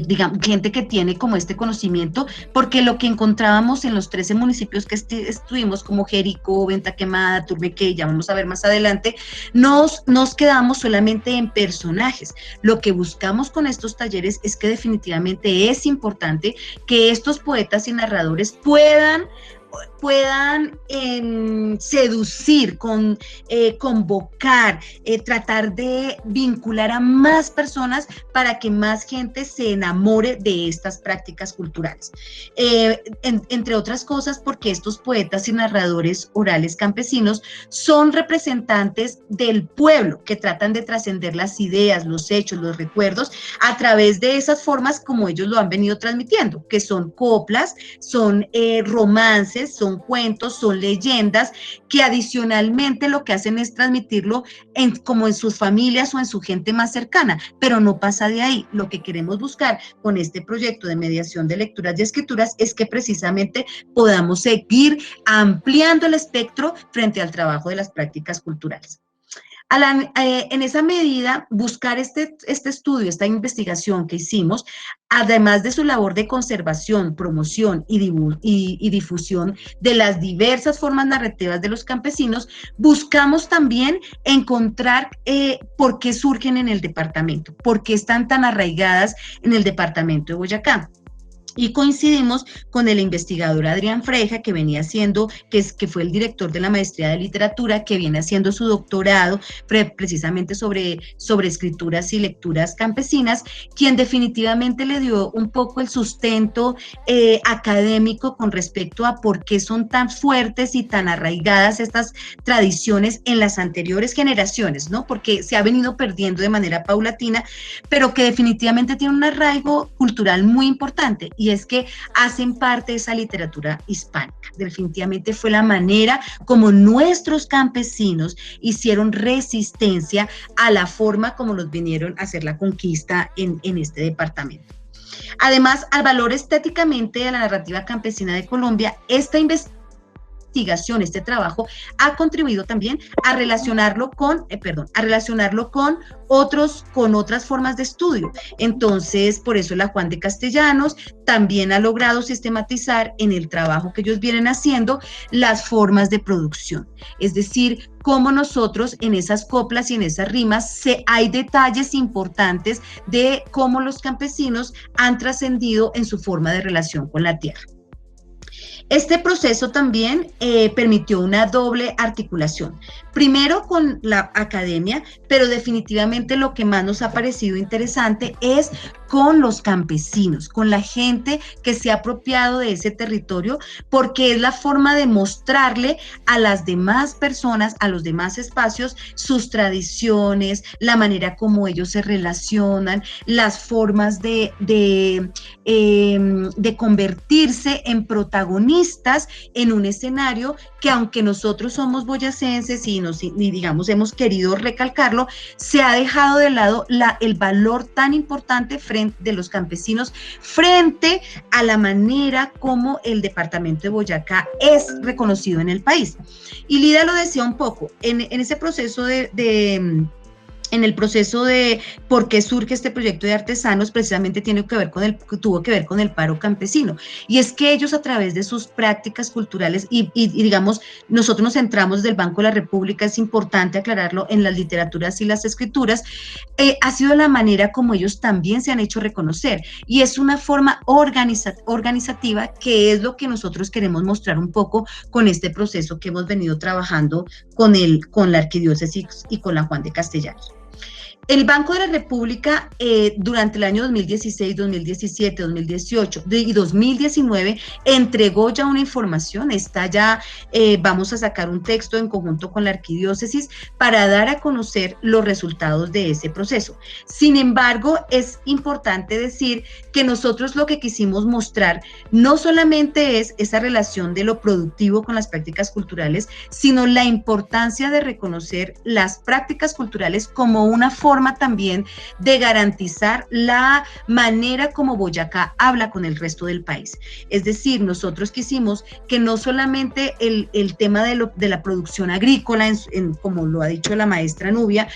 digamos, gente que tiene como este conocimiento, porque lo que encontrábamos en los 13 municipios que estuvimos, como Jericó, Venta Quemada, Turbeque, ya vamos a ver más adelante, nos quedamos solamente en personajes. Lo que buscamos con estos talleres es que definitivamente es importante que estos poetas y narradores puedan seducir, convocar, tratar de vincular a más personas para que más gente se enamore de estas prácticas culturales. Entre otras cosas, porque estos poetas y narradores orales campesinos son representantes del pueblo, que tratan de trascender las ideas, los hechos, los recuerdos, a través de esas formas como ellos lo han venido transmitiendo, que son coplas, son romances, son cuentos, son leyendas, que adicionalmente lo que hacen es transmitirlo como en sus familias o en su gente más cercana, pero no pasa de ahí. Lo que queremos buscar con este proyecto de mediación de lecturas y escrituras es que precisamente podamos seguir ampliando el espectro frente al trabajo de las prácticas culturales. En esa medida, buscar este estudio, esta investigación que hicimos, además de su labor de conservación, promoción y difusión de las diversas formas narrativas de los campesinos, buscamos también encontrar por qué surgen en el departamento, por qué están tan arraigadas en el departamento de Boyacá. Y coincidimos con el investigador Adrián Freja, que venía haciendo, que fue el director de la maestría de literatura, que viene haciendo su doctorado precisamente sobre escrituras y lecturas campesinas, quien definitivamente le dio un poco el sustento académico con respecto a por qué son tan fuertes y tan arraigadas estas tradiciones en las anteriores generaciones, ¿no? Porque se ha venido perdiendo de manera paulatina, pero que definitivamente tiene un arraigo cultural muy importante, y es que hacen parte de esa literatura hispánica. Definitivamente fue la manera como nuestros campesinos hicieron resistencia a la forma como nos vinieron a hacer la conquista en este departamento. Además, al valor estéticamente de la narrativa campesina de Colombia, esta investigación, este trabajo, ha contribuido también a relacionarlo con otras formas de estudio. Entonces, por eso la Juan de Castellanos también ha logrado sistematizar en el trabajo que ellos vienen haciendo las formas de producción. Es decir, cómo nosotros en esas coplas y en esas rimas hay detalles importantes de cómo los campesinos han trascendido en su forma de relación con la tierra. Este proceso también permitió una doble articulación, primero con la academia, pero definitivamente lo que más nos ha parecido interesante es con los campesinos, con la gente que se ha apropiado de ese territorio, porque es la forma de mostrarle a las demás personas, a los demás espacios, sus tradiciones, la manera como ellos se relacionan, las formas de convertirse en protagonistas en un escenario que, aunque nosotros somos boyacenses y digamos hemos querido recalcarlo, se ha dejado de lado el valor tan importante de los campesinos frente a la manera como el departamento de Boyacá es reconocido en el país. Y Lida lo decía un poco, en ese proceso de en el proceso de por qué surge este proyecto de artesanos, precisamente tuvo que ver con el paro campesino. Y es que ellos, a través de sus prácticas culturales, y digamos, nosotros nos centramos desde el Banco de la República, es importante aclararlo, en las literaturas y las escrituras, ha sido la manera como ellos también se han hecho reconocer. Y es una forma organizativa, que es lo que nosotros queremos mostrar un poco con este proceso que hemos venido trabajando con la Arquidiócesis y con la Juan de Castellanos. El Banco de la República, durante el año 2016, 2017, 2018 y 2019, entregó ya una información, vamos a sacar un texto en conjunto con la Arquidiócesis para dar a conocer los resultados de ese proceso. Sin embargo, es importante decir que nosotros lo que quisimos mostrar no solamente es esa relación de lo productivo con las prácticas culturales, sino la importancia de reconocer las prácticas culturales como una forma también de garantizar la manera como Boyacá habla con el resto del país. Es decir, nosotros quisimos que no solamente el tema de la producción agrícola, como lo ha dicho la maestra Nubia,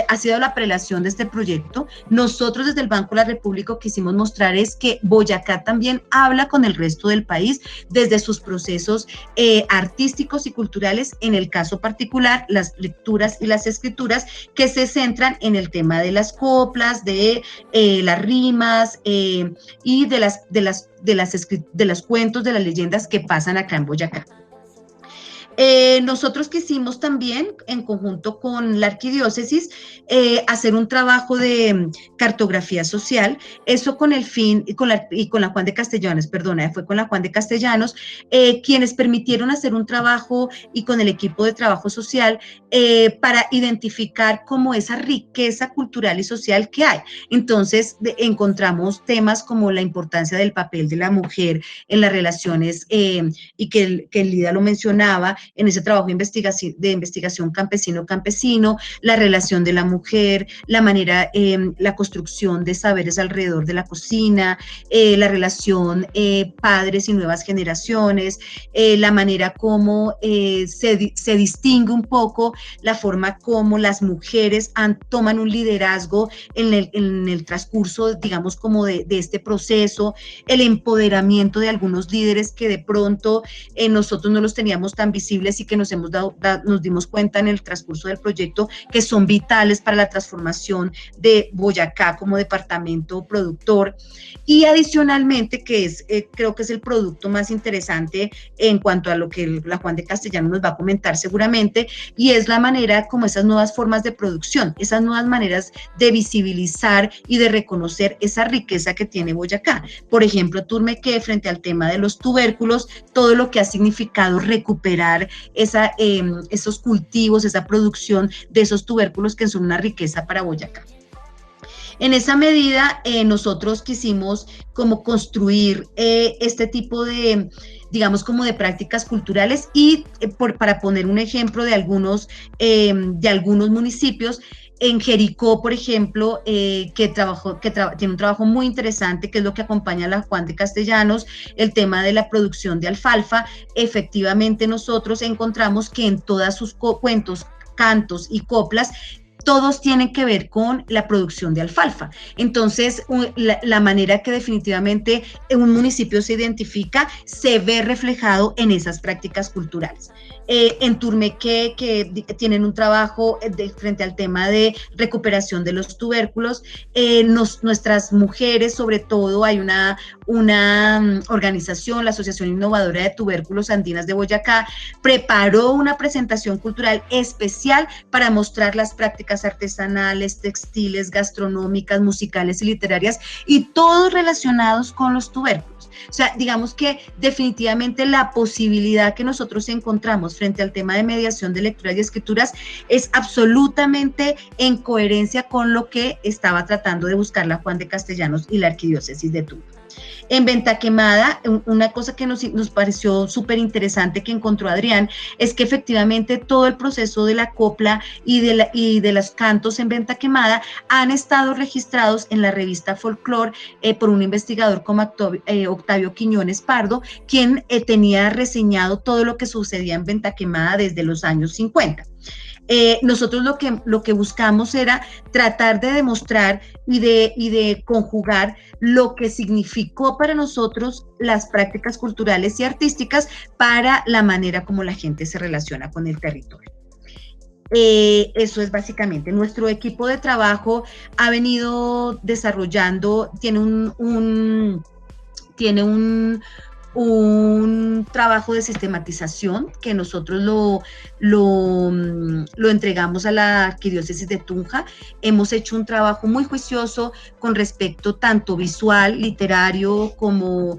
ha sido la prelación de este proyecto. Nosotros desde el Banco de la República quisimos mostrar es que Boyacá también habla con el resto del país desde sus procesos artísticos y culturales, en el caso particular, las lecturas y las escrituras, que se centran en el tema de las coplas, de las rimas y de los cuentos, de las leyendas que pasan acá en Boyacá. Nosotros quisimos también, en conjunto con la Arquidiócesis, hacer un trabajo de cartografía social, eso con el fin, y con la Juan de Castellanos, fue con la Juan de Castellanos, quienes permitieron hacer un trabajo, y con el equipo de trabajo social, para identificar como esa riqueza cultural y social que hay. Entonces, encontramos temas como la importancia del papel de la mujer en las relaciones, y que Lida lo mencionaba, en ese trabajo de investigación campesino-campesino, la relación de la mujer, la manera, la construcción de saberes alrededor de la cocina, la relación padres y nuevas generaciones, la manera como se distingue un poco la forma como las mujeres toman un liderazgo en el transcurso, digamos, como de este proceso, el empoderamiento de algunos líderes que de pronto nosotros no los teníamos tan visibles y que nos dimos cuenta en el transcurso del proyecto que son vitales para la transformación de Boyacá como departamento productor. Y adicionalmente, creo que es el producto más interesante en cuanto a lo que la Juan de Castellanos nos va a comentar seguramente, y es la manera como esas nuevas formas de producción, esas nuevas maneras de visibilizar y de reconocer esa riqueza que tiene Boyacá. Por ejemplo, Turmeque, frente al tema de los tubérculos, todo lo que ha significado recuperar esos cultivos, esa producción de esos tubérculos que son una riqueza para Boyacá. En esa medida, nosotros quisimos como construir este tipo de, digamos, como de prácticas culturales, y para poner un ejemplo de algunos municipios, en Jericó, por ejemplo, que tiene un trabajo muy interesante, que es lo que acompaña a la Juan de Castellanos, el tema de la producción de alfalfa. Efectivamente, nosotros encontramos que en todas sus cuentos, cantos y coplas, todos tienen que ver con la producción de alfalfa. Entonces, la manera que definitivamente un municipio se identifica se ve reflejado en esas prácticas culturales. En Turmeque, que tienen un trabajo frente al tema de recuperación de los tubérculos, nuestras mujeres, sobre todo, hay una organización, la Asociación Innovadora de Tubérculos Andinas de Boyacá, preparó una presentación cultural especial para mostrar las prácticas artesanales, textiles, gastronómicas, musicales y literarias, y todos relacionados con los tubérculos. O sea, digamos que definitivamente la posibilidad que nosotros encontramos frente al tema de mediación de lecturas y escrituras es absolutamente en coherencia con lo que estaba tratando de buscar la Juan de Castellanos y la Arquidiócesis de Tunja. En Venta Quemada, una cosa que nos pareció súper interesante que encontró Adrián, es que efectivamente todo el proceso de la copla y de los cantos en Venta Quemada han estado registrados en la revista Folklore por un investigador como Octavio Quiñones Pardo, quien tenía reseñado todo lo que sucedía en Venta Quemada desde los años 50. Nosotros lo que buscamos era tratar de demostrar y de conjugar lo que significó para nosotros las prácticas culturales y artísticas para la manera como la gente se relaciona con el territorio. Eso es básicamente. Nuestro equipo de trabajo ha venido desarrollando, tiene un trabajo de sistematización que nosotros lo entregamos a la Arquidiócesis de Tunja. Hemos hecho un trabajo muy juicioso con respecto tanto visual, literario, como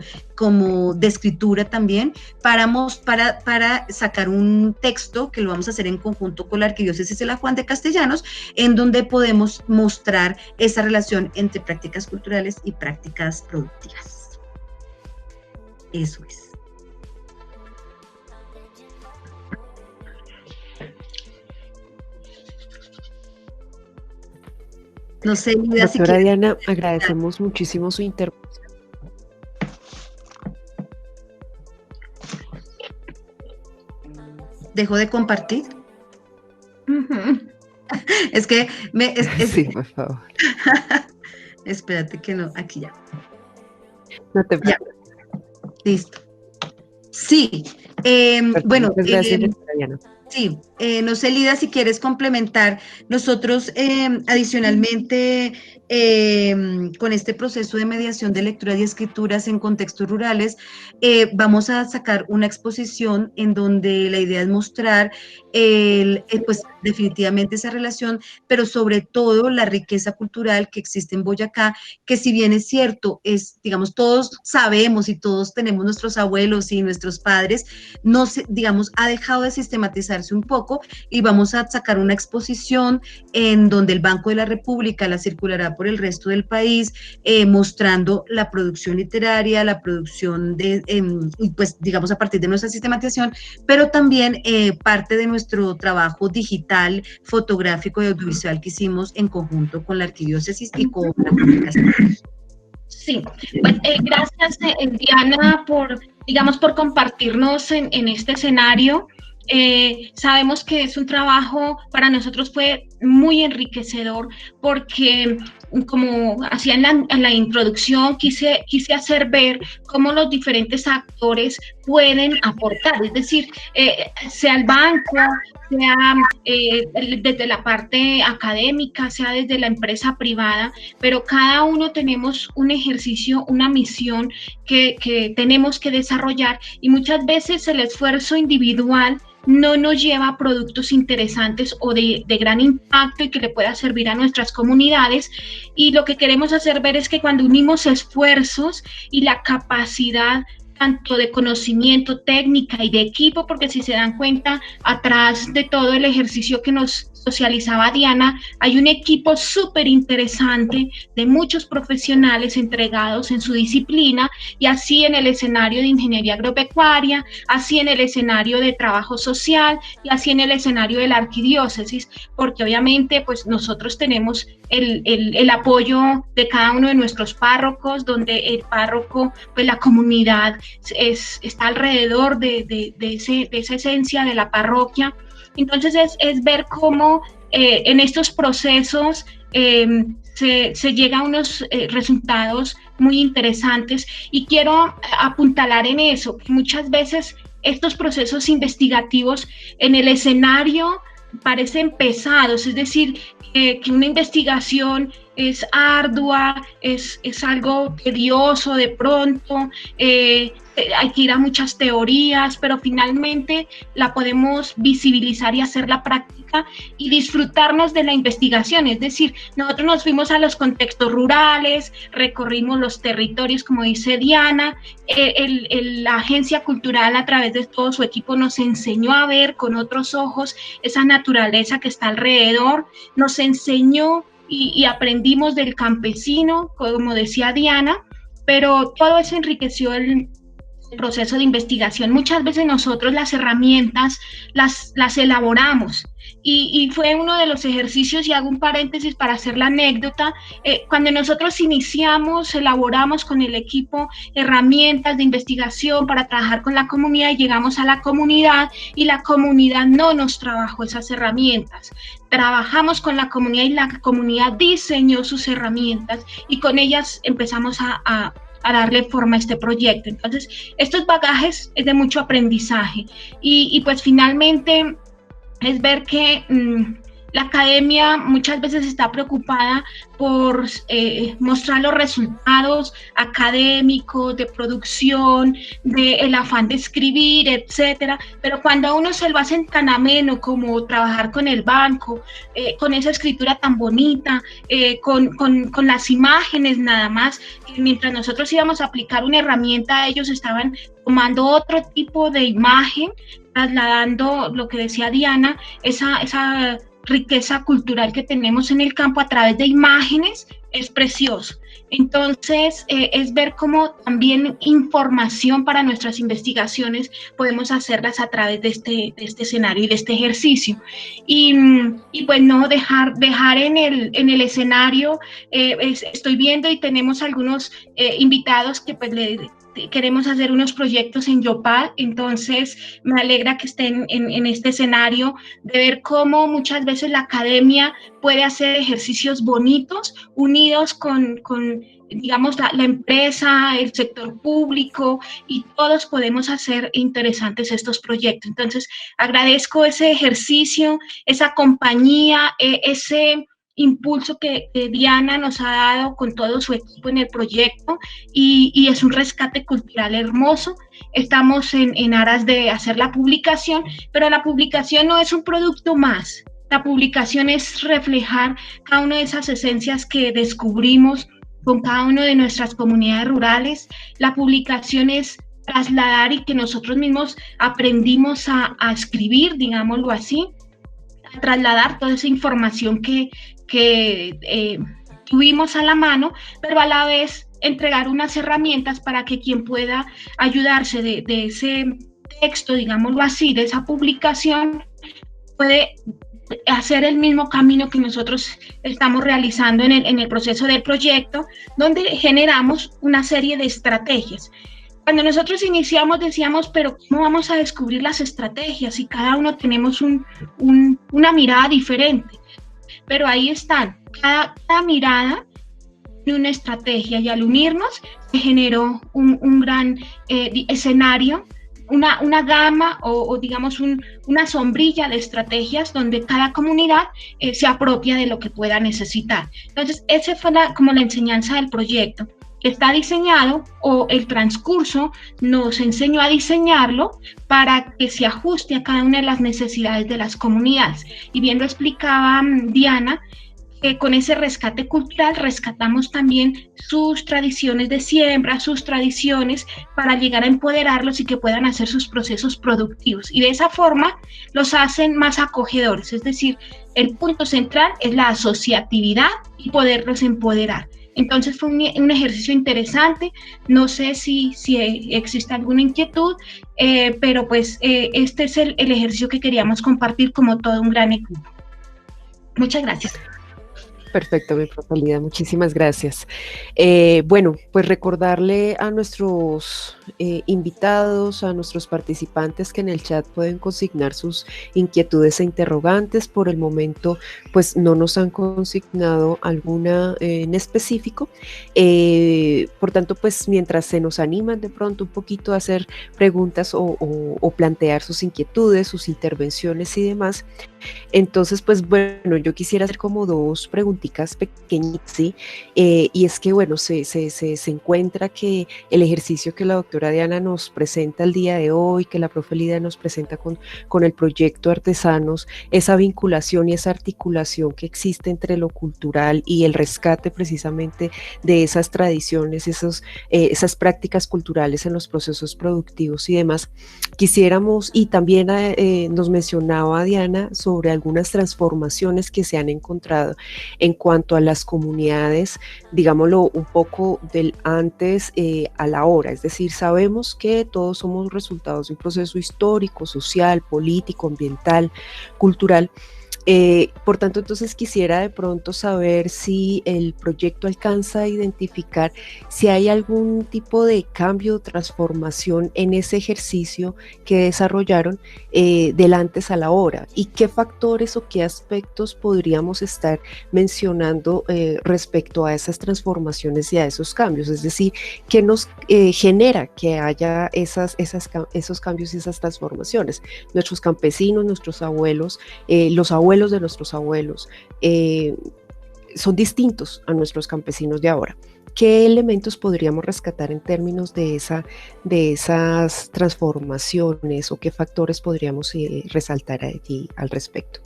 de escritura también, para sacar un texto que lo vamos a hacer en conjunto con la Arquidiócesis de la Juan de Castellanos, en donde podemos mostrar esa relación entre prácticas culturales y prácticas productivas. Eso es. No sé, Lida, si doctora Diana, agradecemos muchísimo su intervención. ¿Dejo de compartir? Es que sí, por favor. Espérate que no, aquí ya. No te preocupes. Listo. Sí, bueno, gracias, Diana. Sí, no sé, Lida, si quieres complementar. Nosotros, adicionalmente, con este proceso de mediación de lecturas y escrituras en contextos rurales, vamos a sacar una exposición en donde la idea es mostrar, pues, definitivamente esa relación, pero sobre todo la riqueza cultural que existe en Boyacá, que si bien es cierto, digamos, todos sabemos y todos tenemos nuestros abuelos y nuestros padres, no se, digamos, ha dejado de sistematizarse un poco, y vamos a sacar una exposición en donde el Banco de la República la circulará por el resto del país, mostrando la producción literaria, la producción y pues digamos a partir de nuestra sistematización, pero también parte de nuestro trabajo digital, fotográfico y audiovisual que hicimos en conjunto con la Arquidiócesis y con la Comunicación. Sí, pues gracias Diana por compartirnos en este escenario. Sabemos que es un trabajo, para nosotros fue muy enriquecedor, porque como hacía en la introducción, quise hacer ver cómo los diferentes actores pueden aportar, es decir, sea el banco, sea desde la parte académica, sea desde la empresa privada, pero cada uno tenemos un ejercicio, una misión que tenemos que desarrollar, y muchas veces el esfuerzo individual no nos lleva a productos interesantes o de gran impacto y que le pueda servir a nuestras comunidades. Y lo que queremos hacer ver es que cuando unimos esfuerzos y la capacidad tanto de conocimiento, técnica y de equipo, porque si se dan cuenta, atrás de todo el ejercicio que nos socializaba Diana, hay un equipo súper interesante de muchos profesionales entregados en su disciplina, y así en el escenario de ingeniería agropecuaria, así en el escenario de trabajo social y así en el escenario de la arquidiócesis, porque obviamente pues nosotros tenemos el apoyo de cada uno de nuestros párrocos, donde el párroco, pues la comunidad está alrededor de esa esencia de la parroquia. Entonces es ver cómo en estos procesos se llega a unos resultados muy interesantes, y quiero apuntalar en eso, que muchas veces estos procesos investigativos en el escenario parecen pesados, es decir, que una investigación es ardua, es algo tedioso de pronto, hay que ir a muchas teorías, pero finalmente la podemos visibilizar y hacerla práctica y disfrutarnos de la investigación. Es decir, nosotros nos fuimos a los contextos rurales, recorrimos los territorios, como dice Diana, la agencia cultural a través de todo su equipo nos enseñó a ver con otros ojos esa naturaleza que está alrededor, nos enseñó y aprendimos del campesino, como decía Diana, pero todo eso enriqueció proceso de investigación. Muchas veces nosotros las herramientas las elaboramos y fue uno de los ejercicios, y hago un paréntesis para hacer la anécdota, cuando nosotros iniciamos, elaboramos con el equipo herramientas de investigación para trabajar con la comunidad, y llegamos a la comunidad y la comunidad no nos trabajó esas herramientas. Trabajamos con la comunidad y la comunidad diseñó sus herramientas y con ellas empezamos a darle forma a este proyecto. Entonces, estos bagajes es de mucho aprendizaje y pues finalmente es ver que la academia muchas veces está preocupada por mostrar los resultados académicos, de producción, del afán de escribir, etcétera, pero cuando a uno se lo hacen tan ameno como trabajar con el banco, con esa escritura tan bonita, con las imágenes nada más, mientras nosotros íbamos a aplicar una herramienta, ellos estaban tomando otro tipo de imagen, trasladando lo que decía Diana, esa riqueza cultural que tenemos en el campo a través de imágenes, es precioso. Entonces, es ver cómo también información para nuestras investigaciones podemos hacerlas a través de este escenario y de este ejercicio. Y pues no dejar en el escenario, estoy viendo y tenemos algunos invitados que pues queremos hacer unos proyectos en Yopal, entonces me alegra que estén en este escenario, de ver cómo muchas veces la academia puede hacer ejercicios bonitos, unidos con digamos, la empresa, el sector público, y todos podemos hacer interesantes estos proyectos. Entonces, agradezco ese ejercicio, esa compañía, ese impulso que Diana nos ha dado con todo su equipo en el proyecto, y es un rescate cultural hermoso. Estamos en aras de hacer la publicación, pero la publicación no es un producto más. La publicación es reflejar cada una de esas esencias que descubrimos con cada una de nuestras comunidades rurales. La publicación es trasladar y que nosotros mismos aprendimos a escribir, digámoslo así, a trasladar toda esa información que tuvimos a la mano, pero a la vez entregar unas herramientas para que quien pueda ayudarse de ese texto, digámoslo así, de esa publicación, puede hacer el mismo camino que nosotros estamos realizando en el proceso del proyecto, donde generamos una serie de estrategias. Cuando nosotros iniciamos decíamos, pero ¿cómo vamos a descubrir las estrategias? Y cada uno tenemos una mirada diferente, pero ahí están, cada mirada tiene una estrategia, y al unirnos se generó un gran escenario, una gama o digamos una sombrilla de estrategias donde cada comunidad se apropia de lo que pueda necesitar. Entonces, esa fue como la enseñanza del proyecto. Está diseñado, o el transcurso nos enseñó a diseñarlo para que se ajuste a cada una de las necesidades de las comunidades. Y bien lo explicaba Diana, que con ese rescate cultural rescatamos también sus tradiciones de siembra, sus tradiciones, para llegar a empoderarlos y que puedan hacer sus procesos productivos. Y de esa forma los hacen más acogedores, es decir, el punto central es la asociatividad y poderlos empoderar. Entonces fue un ejercicio interesante. No sé si existe alguna inquietud, pero pues este es el ejercicio que queríamos compartir como todo un gran equipo. Muchas gracias. Perfecto, mi profe Lida, muchísimas gracias. Bueno, pues recordarle a nuestros invitados, a nuestros participantes, que en el chat pueden consignar sus inquietudes e interrogantes. Por el momento, pues no nos han consignado alguna en específico. Por tanto, pues mientras se nos animan de pronto un poquito a hacer preguntas o plantear sus inquietudes, sus intervenciones y demás, entonces, pues bueno, yo quisiera hacer como dos preguntitas pequeñitas, ¿sí? Y es que, bueno, se encuentra que el ejercicio que la doctora Diana nos presenta el día de hoy, que la profe Lida nos presenta con el proyecto Artesanos, esa vinculación y esa articulación que existe entre lo cultural y el rescate precisamente de esas tradiciones, esas prácticas culturales en los procesos productivos y demás, quisiéramos, y también nos mencionaba Diana sobre algunas transformaciones que se han encontrado en cuanto a las comunidades, digámoslo un poco del antes a la hora, es decir, sabemos que todos somos resultados de un proceso histórico, social, político, ambiental, cultural. Por tanto, entonces quisiera de pronto saber si el proyecto alcanza a identificar si hay algún tipo de cambio o transformación en ese ejercicio que desarrollaron del antes a la hora, y qué factores o qué aspectos podríamos estar mencionando respecto a esas transformaciones y a esos cambios, es decir, qué nos genera que haya esos cambios y esas transformaciones. Nuestros campesinos, nuestros abuelos, los abuelos de nuestros abuelos son distintos a nuestros campesinos de ahora. ¿Qué elementos podríamos rescatar en términos de esas transformaciones, o qué factores podríamos resaltar allí al respecto?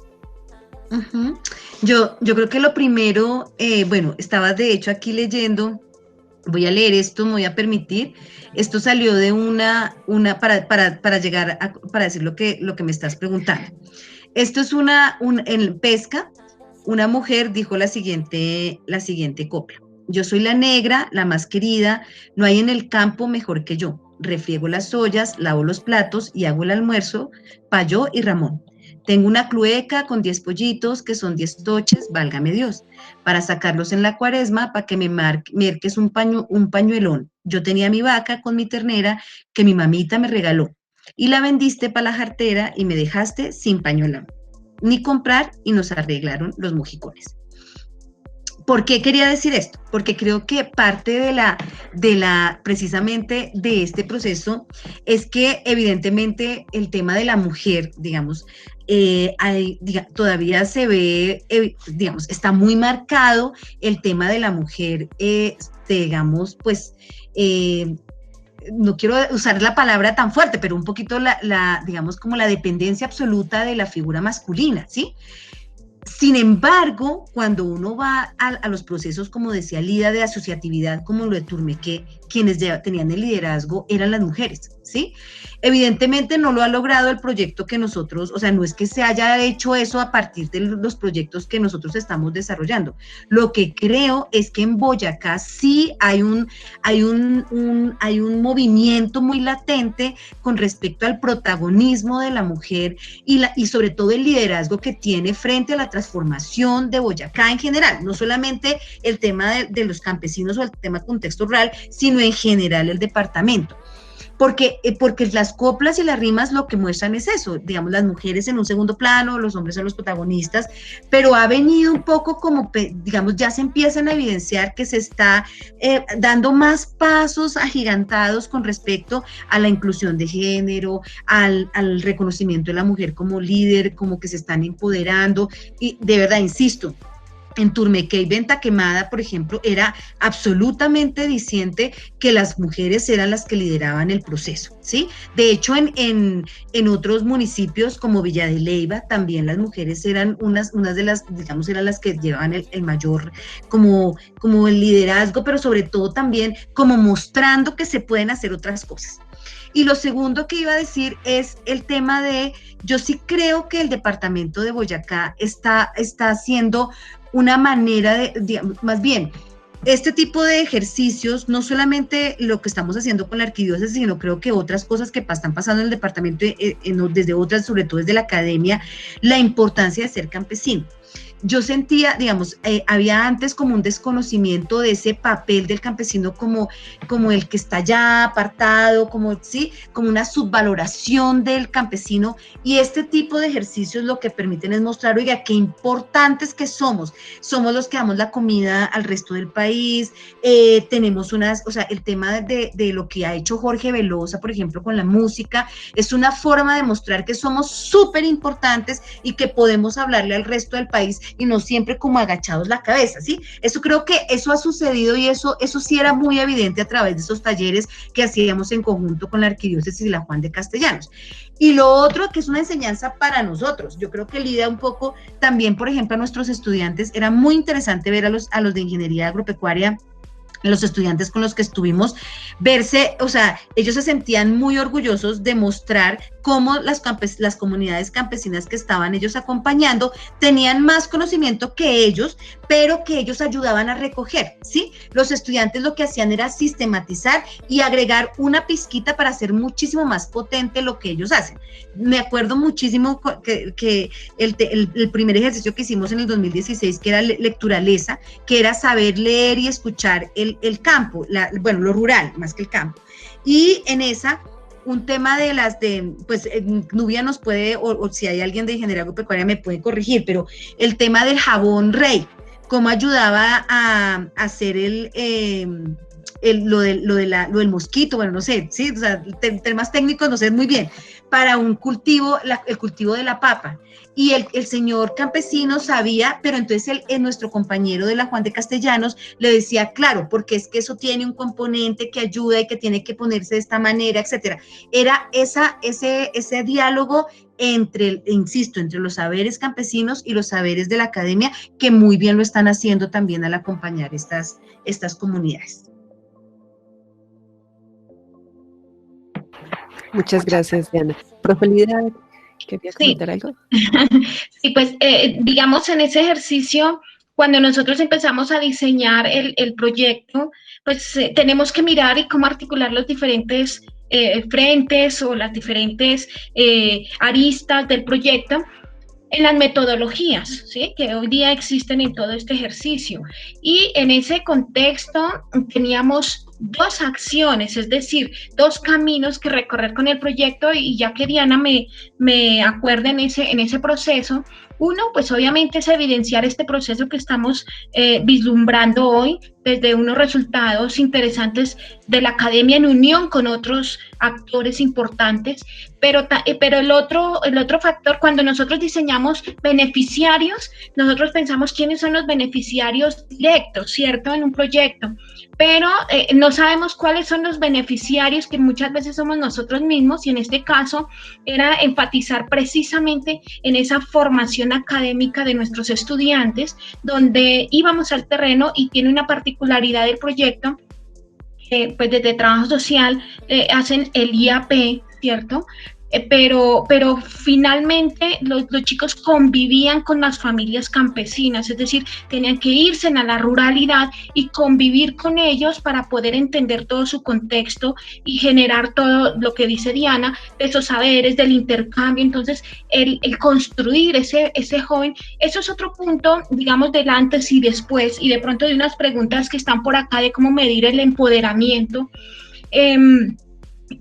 Uh-huh. Yo creo que lo primero, bueno, estaba de hecho aquí leyendo, voy a leer esto, me voy a permitir. Esto salió de para llegar para decir lo que me estás preguntando. Esto es en pesca, una mujer dijo la siguiente copla: yo soy la negra, la más querida, no hay en el campo mejor que yo. Refriego las ollas, lavo los platos y hago el almuerzo pa' yo y Ramón. Tengo una clueca con 10 pollitos, que son 10 toches, válgame Dios, para sacarlos en la cuaresma, para que me merques un pañuelón. Yo tenía mi vaca con mi ternera, que mi mamita me regaló, y la vendiste para la jartera y me dejaste sin pañuelón. Ni comprar, y nos arreglaron los mojicones. ¿Por qué quería decir esto? Porque creo que parte precisamente de este proceso es que evidentemente el tema de la mujer, digamos, todavía se ve, digamos, está muy marcado el tema de la mujer, digamos, pues, no quiero usar la palabra tan fuerte, pero un poquito digamos, como la dependencia absoluta de la figura masculina, ¿sí? Sin embargo, cuando uno va a los procesos, como decía Lida, de asociatividad, como lo de Turmequé, quienes tenían el liderazgo eran las mujeres, ¿sí? Evidentemente no lo ha logrado el proyecto que nosotros, o sea, no es que se haya hecho eso a partir de los proyectos que nosotros estamos desarrollando. Lo que creo es que en Boyacá sí hay un movimiento muy latente con respecto al protagonismo de la mujer y sobre todo el liderazgo que tiene frente a la transformación de Boyacá en general, no solamente el tema de los campesinos o el tema contexto rural, sino en general el departamento. Porque las coplas y las rimas lo que muestran es eso, digamos, las mujeres en un segundo plano, los hombres son los protagonistas, pero ha venido un poco como, digamos, ya se empiezan a evidenciar que se está dando más pasos agigantados con respecto a la inclusión de género, al reconocimiento de la mujer como líder, como que se están empoderando, y de verdad, insisto, en Turmequé y Venta Quemada, por ejemplo, era absolutamente diciente que las mujeres eran las que lideraban el proceso, ¿sí? De hecho, en otros municipios como Villa de Leyva, también las mujeres eran unas de las, digamos, eran las que llevaban el mayor, como el liderazgo, pero sobre todo también como mostrando que se pueden hacer otras cosas. Y lo segundo que iba a decir es el tema de, yo sí creo que el departamento de Boyacá está haciendo una manera más bien, este tipo de ejercicios, no solamente lo que estamos haciendo con la arquidiócesis, sino creo que otras cosas que están pasando en el departamento, desde otras, sobre todo desde la academia, la importancia de ser campesino. Yo sentía, digamos, había antes como un desconocimiento de ese papel del campesino como el que está ya apartado, ¿sí? Como una subvaloración del campesino, y este tipo de ejercicios lo que permiten es mostrar, oiga, qué importantes que somos los que damos la comida al resto del país, tenemos o sea, el tema de lo que ha hecho Jorge Velosa, por ejemplo, con la música, es una forma de mostrar que somos súper importantes y que podemos hablarle al resto del país y no siempre como agachados la cabeza, ¿sí? Eso creo que eso ha sucedido, y eso sí era muy evidente a través de esos talleres que hacíamos en conjunto con la Arquidiócesis y la Juan de Castellanos. Y lo otro, que es una enseñanza para nosotros, yo creo que Lida un poco también, por ejemplo, a nuestros estudiantes, era muy interesante ver a los de Ingeniería Agropecuaria, los estudiantes con los que estuvimos, verse, o sea, ellos se sentían muy orgullosos de mostrar cómo las comunidades campesinas que estaban ellos acompañando tenían más conocimiento que ellos, pero que ellos ayudaban a recoger, ¿sí? Los estudiantes lo que hacían era sistematizar y agregar una pizquita para hacer muchísimo más potente lo que ellos hacen. Me acuerdo muchísimo que el primer ejercicio que hicimos en el 2016, que era lecturaleza, que era saber leer y escuchar el campo, lo rural más que el campo. Y en esa, un tema pues Nubia nos puede, o si hay alguien de ingeniería agropecuaria me puede corregir, pero el tema del jabón rey, cómo ayudaba a hacer lo del mosquito, bueno, no sé, sí, o sea, temas técnicos no sé muy bien, para un cultivo, el cultivo de la papa. Y el señor campesino sabía, pero entonces nuestro compañero de la Juan de Castellanos le decía, claro, porque es que eso tiene un componente que ayuda y que tiene que ponerse de esta manera, etcétera. Era ese diálogo entre los saberes campesinos y los saberes de la academia, que muy bien lo están haciendo también al acompañar estas comunidades. Muchas gracias, Diana. Profe Lida, ¿querías comentar algo? Sí, pues digamos en ese ejercicio, cuando nosotros empezamos a diseñar el proyecto, pues tenemos que mirar y cómo articular los diferentes frentes o las diferentes aristas del proyecto en las metodologías, ¿sí?, que hoy día existen en todo este ejercicio. Y en ese contexto teníamos dos acciones, es decir, dos caminos que recorrer con el proyecto, y ya que Diana me acuerda en ese proceso. Uno, pues obviamente es evidenciar este proceso que estamos vislumbrando hoy desde unos resultados interesantes de la academia en unión con otros actores importantes, pero el otro factor, cuando nosotros diseñamos beneficiarios, nosotros pensamos quiénes son los beneficiarios directos, ¿cierto?, en un proyecto, pero no sabemos cuáles son los beneficiarios, que muchas veces somos nosotros mismos, y en este caso era enfatizar precisamente en esa formación académica de nuestros estudiantes, donde íbamos al terreno, y tiene una particularidad del proyecto, pues desde trabajo social hacen el IAP, ¿cierto? Pero finalmente los chicos convivían con las familias campesinas, es decir, tenían que irse a la ruralidad y convivir con ellos para poder entender todo su contexto y generar todo lo que dice Diana, de esos saberes, del intercambio. Entonces, el construir ese joven, eso es otro punto, digamos, del antes y después, y de pronto de unas preguntas que están por acá de cómo medir el empoderamiento.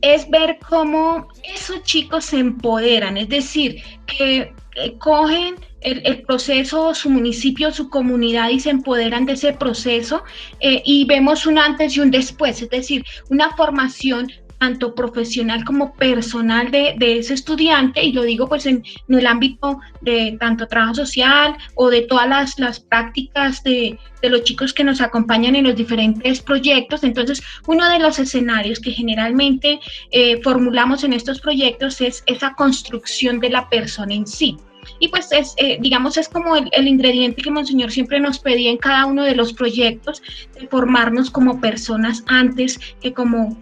Es ver cómo esos chicos se empoderan, es decir, que cogen el proceso, su municipio, su comunidad, y se empoderan de ese proceso, y vemos un antes y un después, es decir, una formación tanto profesional como personal de ese estudiante, y lo digo pues en el ámbito de tanto trabajo social o de todas las prácticas de los chicos que nos acompañan en los diferentes proyectos. Entonces, uno de los escenarios que generalmente formulamos en estos proyectos es esa construcción de la persona en sí. Y pues digamos, es como el ingrediente que Monseñor siempre nos pedía en cada uno de los proyectos, de formarnos como personas antes que como,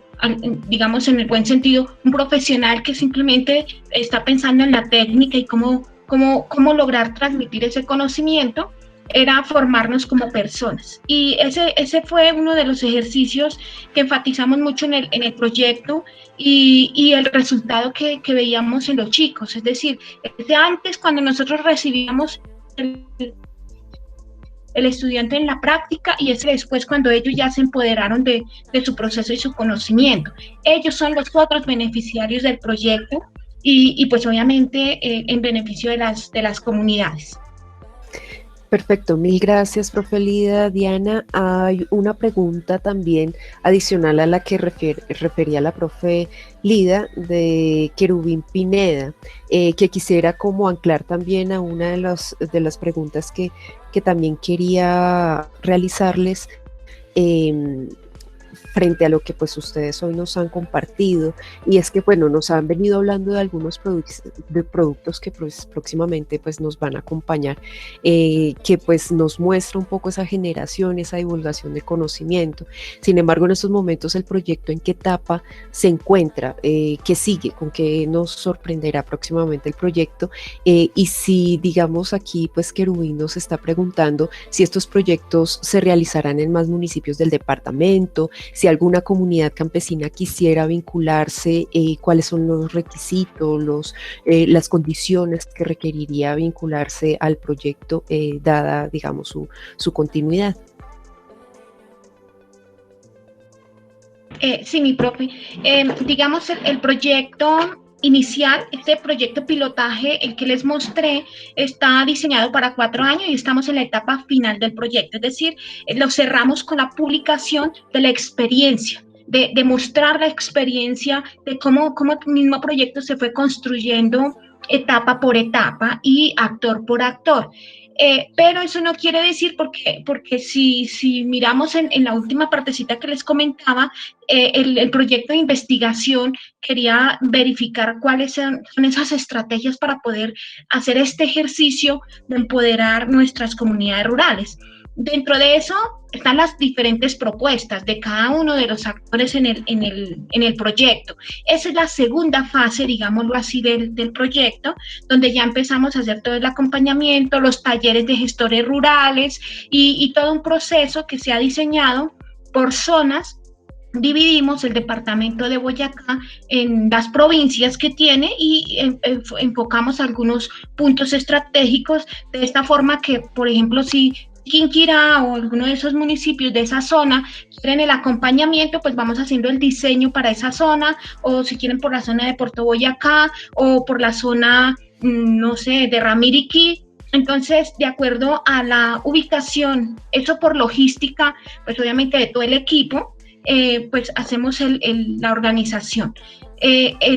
digamos, en el buen sentido, un profesional que simplemente está pensando en la técnica y cómo lograr transmitir ese conocimiento. Era formarnos como personas. Y ese fue uno de los ejercicios que enfatizamos mucho en el proyecto, y el resultado que veíamos en los chicos. Es decir, desde antes, cuando nosotros recibíamos el estudiante en la práctica, y ese después cuando ellos ya se empoderaron de su proceso y su conocimiento. Ellos son los otros beneficiarios del proyecto, y pues obviamente en beneficio de las comunidades. Perfecto, mil gracias, profe Lida. Diana, hay una pregunta también adicional a la que refería la profe Lida, de Querubín Pineda, que quisiera como anclar también a una de las preguntas que también quería realizarles. frente a lo que pues ustedes hoy nos han compartido, y es que bueno, nos han venido hablando de algunos productos que pues próximamente pues nos van a acompañar, que pues nos muestra un poco esa generación, esa divulgación de conocimiento. Sin embargo, en estos momentos el proyecto, ¿en qué etapa se encuentra? ¿Qué sigue? ¿Con qué nos sorprenderá próximamente el proyecto? Y si, digamos, aquí pues Querubín nos está preguntando si estos proyectos se realizarán en más municipios del departamento, si alguna comunidad campesina quisiera vincularse, cuáles son los requisitos, las condiciones que requeriría vincularse al proyecto, dada, digamos, su continuidad. Sí, mi profe. Digamos, el proyecto inicial, este proyecto pilotaje, el que les mostré, está diseñado para 4 años y estamos en la etapa final del proyecto. Es decir, lo cerramos con la publicación de la experiencia, de mostrar la experiencia de cómo el mismo proyecto se fue construyendo etapa por etapa y actor por actor. Pero eso no quiere decir, porque si miramos en la última partecita que les comentaba, el proyecto de investigación quería verificar cuáles son esas estrategias para poder hacer este ejercicio de empoderar nuestras comunidades rurales. Dentro de eso están las diferentes propuestas de cada uno de los actores en el proyecto. Esa es la segunda fase, digámoslo así, del proyecto, donde ya empezamos a hacer todo el acompañamiento, los talleres de gestores rurales y todo un proceso que se ha diseñado por zonas. Dividimos el departamento de Boyacá en las provincias que tiene y enfocamos algunos puntos estratégicos de esta forma que, por ejemplo, si Quinquirá o alguno de esos municipios de esa zona quieren el acompañamiento, pues vamos haciendo el diseño para esa zona, o si quieren por la zona de Puerto Boyacá o por la zona, no sé, de Ramiriquí. Entonces, de acuerdo a la ubicación, eso por logística, pues obviamente de todo el equipo, pues hacemos la organización.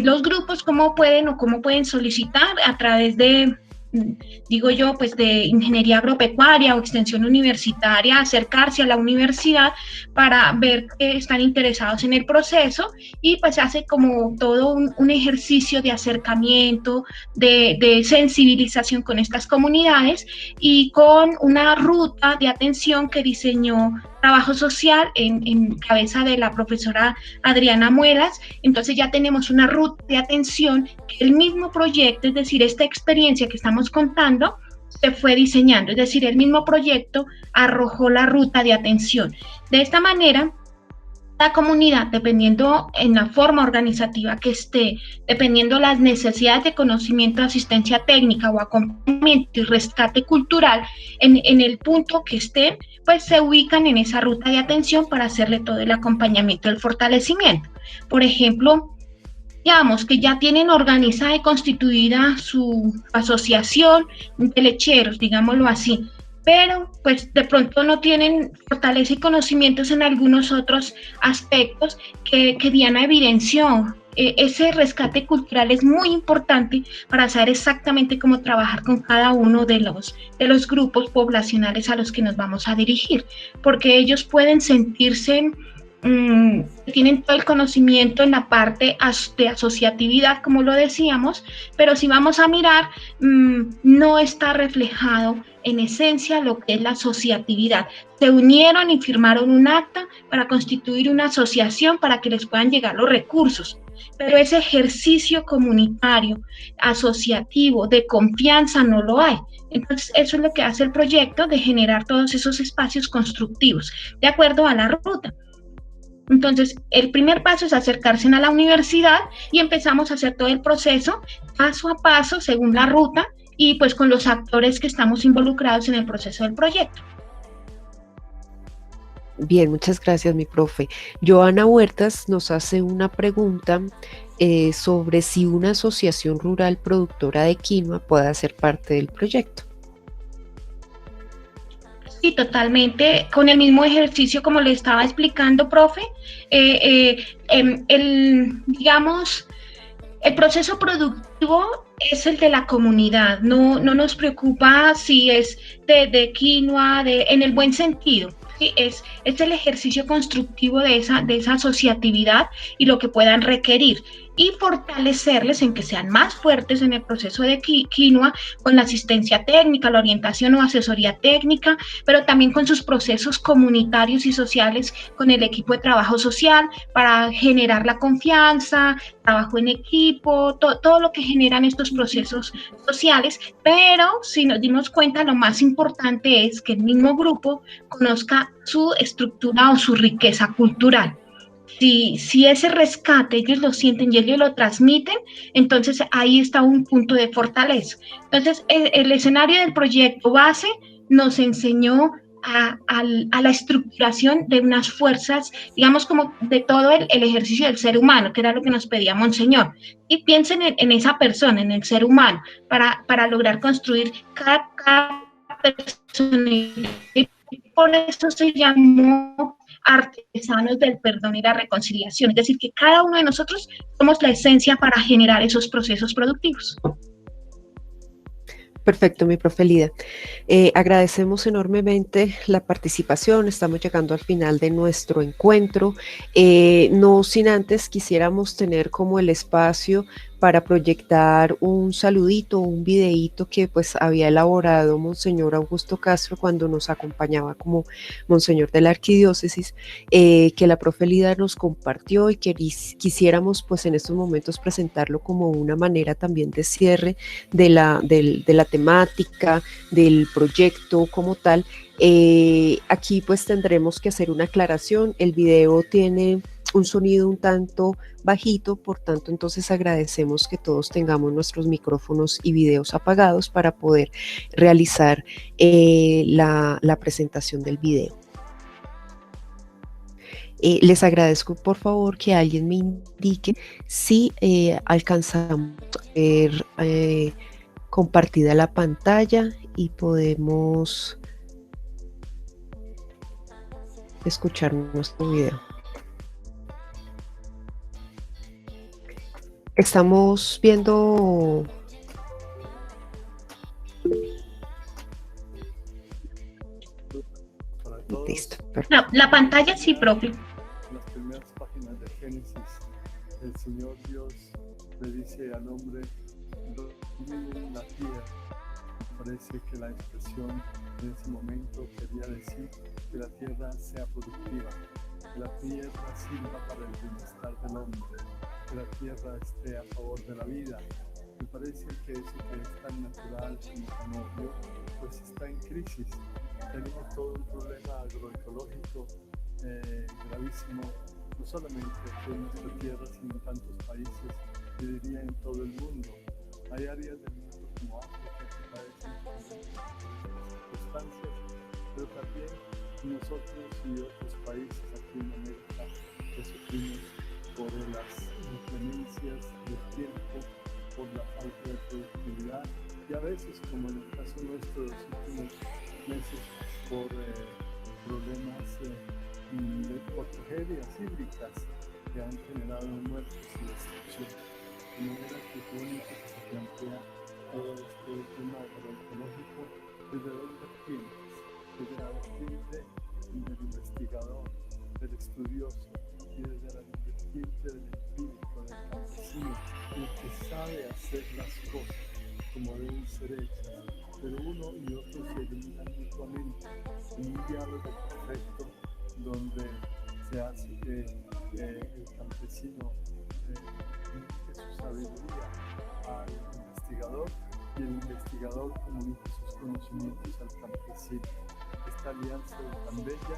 Los grupos, ¿cómo pueden solicitar? A través de, digo yo, pues de ingeniería agropecuaria o extensión universitaria, acercarse a la universidad para ver que están interesados en el proceso y pues se hace como todo un ejercicio de acercamiento, de sensibilización con estas comunidades y con una ruta de atención que diseñó Trabajo Social en cabeza de la profesora Adriana Muelas. Entonces ya tenemos una ruta de atención que el mismo proyecto, es decir, esta experiencia que estamos contando, se fue diseñando, es decir, el mismo proyecto arrojó la ruta de atención. De esta manera, la comunidad, dependiendo en la forma organizativa que esté, dependiendo las necesidades de conocimiento, asistencia técnica o acompañamiento y rescate cultural, en el punto que estén, pues se ubican en esa ruta de atención para hacerle todo el acompañamiento, el fortalecimiento. Por ejemplo, digamos que ya tienen organizada y constituida su asociación de lecheros, digámoslo así, pero pues de pronto no tienen fortaleza y conocimientos en algunos otros aspectos que Diana evidenció. Ese rescate cultural es muy importante para saber exactamente cómo trabajar con cada uno de los grupos poblacionales a los que nos vamos a dirigir, porque ellos pueden sentirse, tienen todo el conocimiento en la parte de asociatividad, como lo decíamos, pero si vamos a mirar, no está reflejado en esencia lo que es la asociatividad. Se unieron y firmaron un acta para constituir una asociación para que les puedan llegar los recursos, pero ese ejercicio comunitario, asociativo, de confianza no lo hay. Entonces, eso es lo que hace el proyecto, de generar todos esos espacios constructivos, de acuerdo a la ruta. Entonces, el primer paso es acercarse a la universidad y empezamos a hacer todo el proceso paso a paso según la ruta y pues con los actores que estamos involucrados en el proceso del proyecto. Bien, muchas gracias, mi profe. Joana Huertas nos hace una pregunta sobre si una asociación rural productora de quinoa puede ser parte del proyecto. Sí, totalmente, con el mismo ejercicio como le estaba explicando, profe, digamos, El proceso productivo es el de la comunidad, no nos preocupa si es de quinoa, en el buen sentido. ¿Sí? Es el ejercicio constructivo de esa asociatividad y lo que puedan requerir, y fortalecerles en que sean más fuertes en el proceso de quinoa con la asistencia técnica, la orientación o asesoría técnica, pero también con sus procesos comunitarios y sociales con el equipo de trabajo social para generar la confianza, trabajo en equipo, todo lo que generan estos procesos sociales. Pero si nos dimos cuenta, lo más importante es que el mismo grupo conozca su estructura o su riqueza cultural. Si ese rescate ellos lo sienten y ellos lo transmiten, entonces ahí está un punto de fortaleza. Entonces, el escenario del proyecto base nos enseñó a la estructuración de unas fuerzas, digamos, como de todo el ejercicio del ser humano, que era lo que nos pedía Monseñor. Y piensen en esa persona, en el ser humano, para lograr construir cada persona. Y por eso se llamó artesanos del perdón y la reconciliación, es decir, que cada uno de nosotros somos la esencia para generar esos procesos productivos. Perfecto, mi profe Lida. Agradecemos enormemente la participación, estamos llegando al final de nuestro encuentro. No sin antes quisiéramos tener como el espacio para proyectar un saludito, un videíto que pues había elaborado Monseñor Augusto Castro cuando nos acompañaba como Monseñor de la Arquidiócesis, que la profe Lida nos compartió y que quisiéramos pues en estos momentos presentarlo como una manera también de cierre de la temática, del proyecto como tal. Aquí pues tendremos que hacer una aclaración, el video tiene un sonido un tanto bajito, por tanto entonces agradecemos que todos tengamos nuestros micrófonos y videos apagados para poder realizar la presentación del video. Les agradezco por favor que alguien me indique si alcanzamos a ver compartida la pantalla y podemos escuchar nuestro video. Estamos viendo. Listo. La pantalla sí, profe. En las primeras páginas de Génesis, el Señor Dios le dice al hombre: dominen la tierra. Parece que la expresión en ese momento quería decir que la tierra sea productiva, que la tierra sirva para el bienestar del hombre, que la tierra esté a favor de la vida. Me parece que eso que es tan natural como tan obvio, pues está en crisis. Tenemos todo un problema agroecológico gravísimo, no solamente aquí en nuestra tierra, sino en tantos países, yo diría en todo el mundo. Hay áreas del mundo como África que padecen circunstancias, pero también nosotros y otros países aquí en América que sufrimos por las inclemencias del tiempo, por la falta de productividad y a veces, como en el caso nuestro de los últimos meses, por problemas por tragedias hídricas que han generado muertes y destrucción. De manera que es bonito que se plantea todo este tema agroecológico desde dos vertientes, desde la vertiente del investigador, del estudioso, y desde la vertiente del empírico, del campesino, el que sabe hacer las cosas como deben ser hechas, pero uno y otro se eliminan mutuamente en un diálogo perfecto donde se hace que el campesino comunique su sabiduría al investigador y el investigador comunique sus conocimientos al campesino. Esta alianza tan bella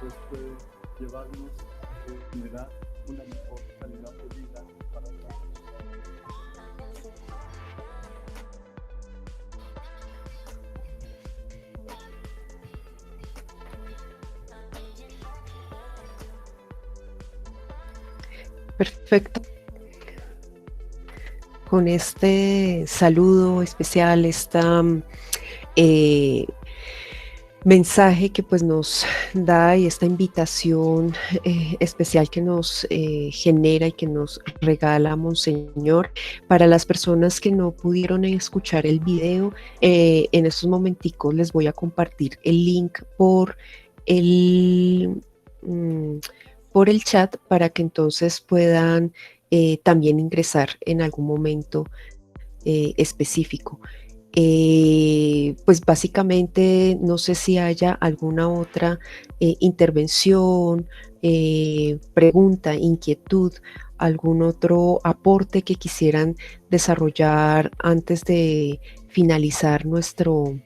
pues puede llevarnos a generar una mejor calidad de vida para todos. Perfecto. Con este saludo especial, esta mensaje que pues nos da y esta invitación especial que nos genera y que nos regala Monseñor. Para las personas que no pudieron escuchar el video, en estos momenticos les voy a compartir el link el, por el chat para que entonces puedan también ingresar en algún momento específico. Pues básicamente no sé si haya alguna otra intervención, pregunta, inquietud, algún otro aporte que quisieran desarrollar antes de finalizar nuestro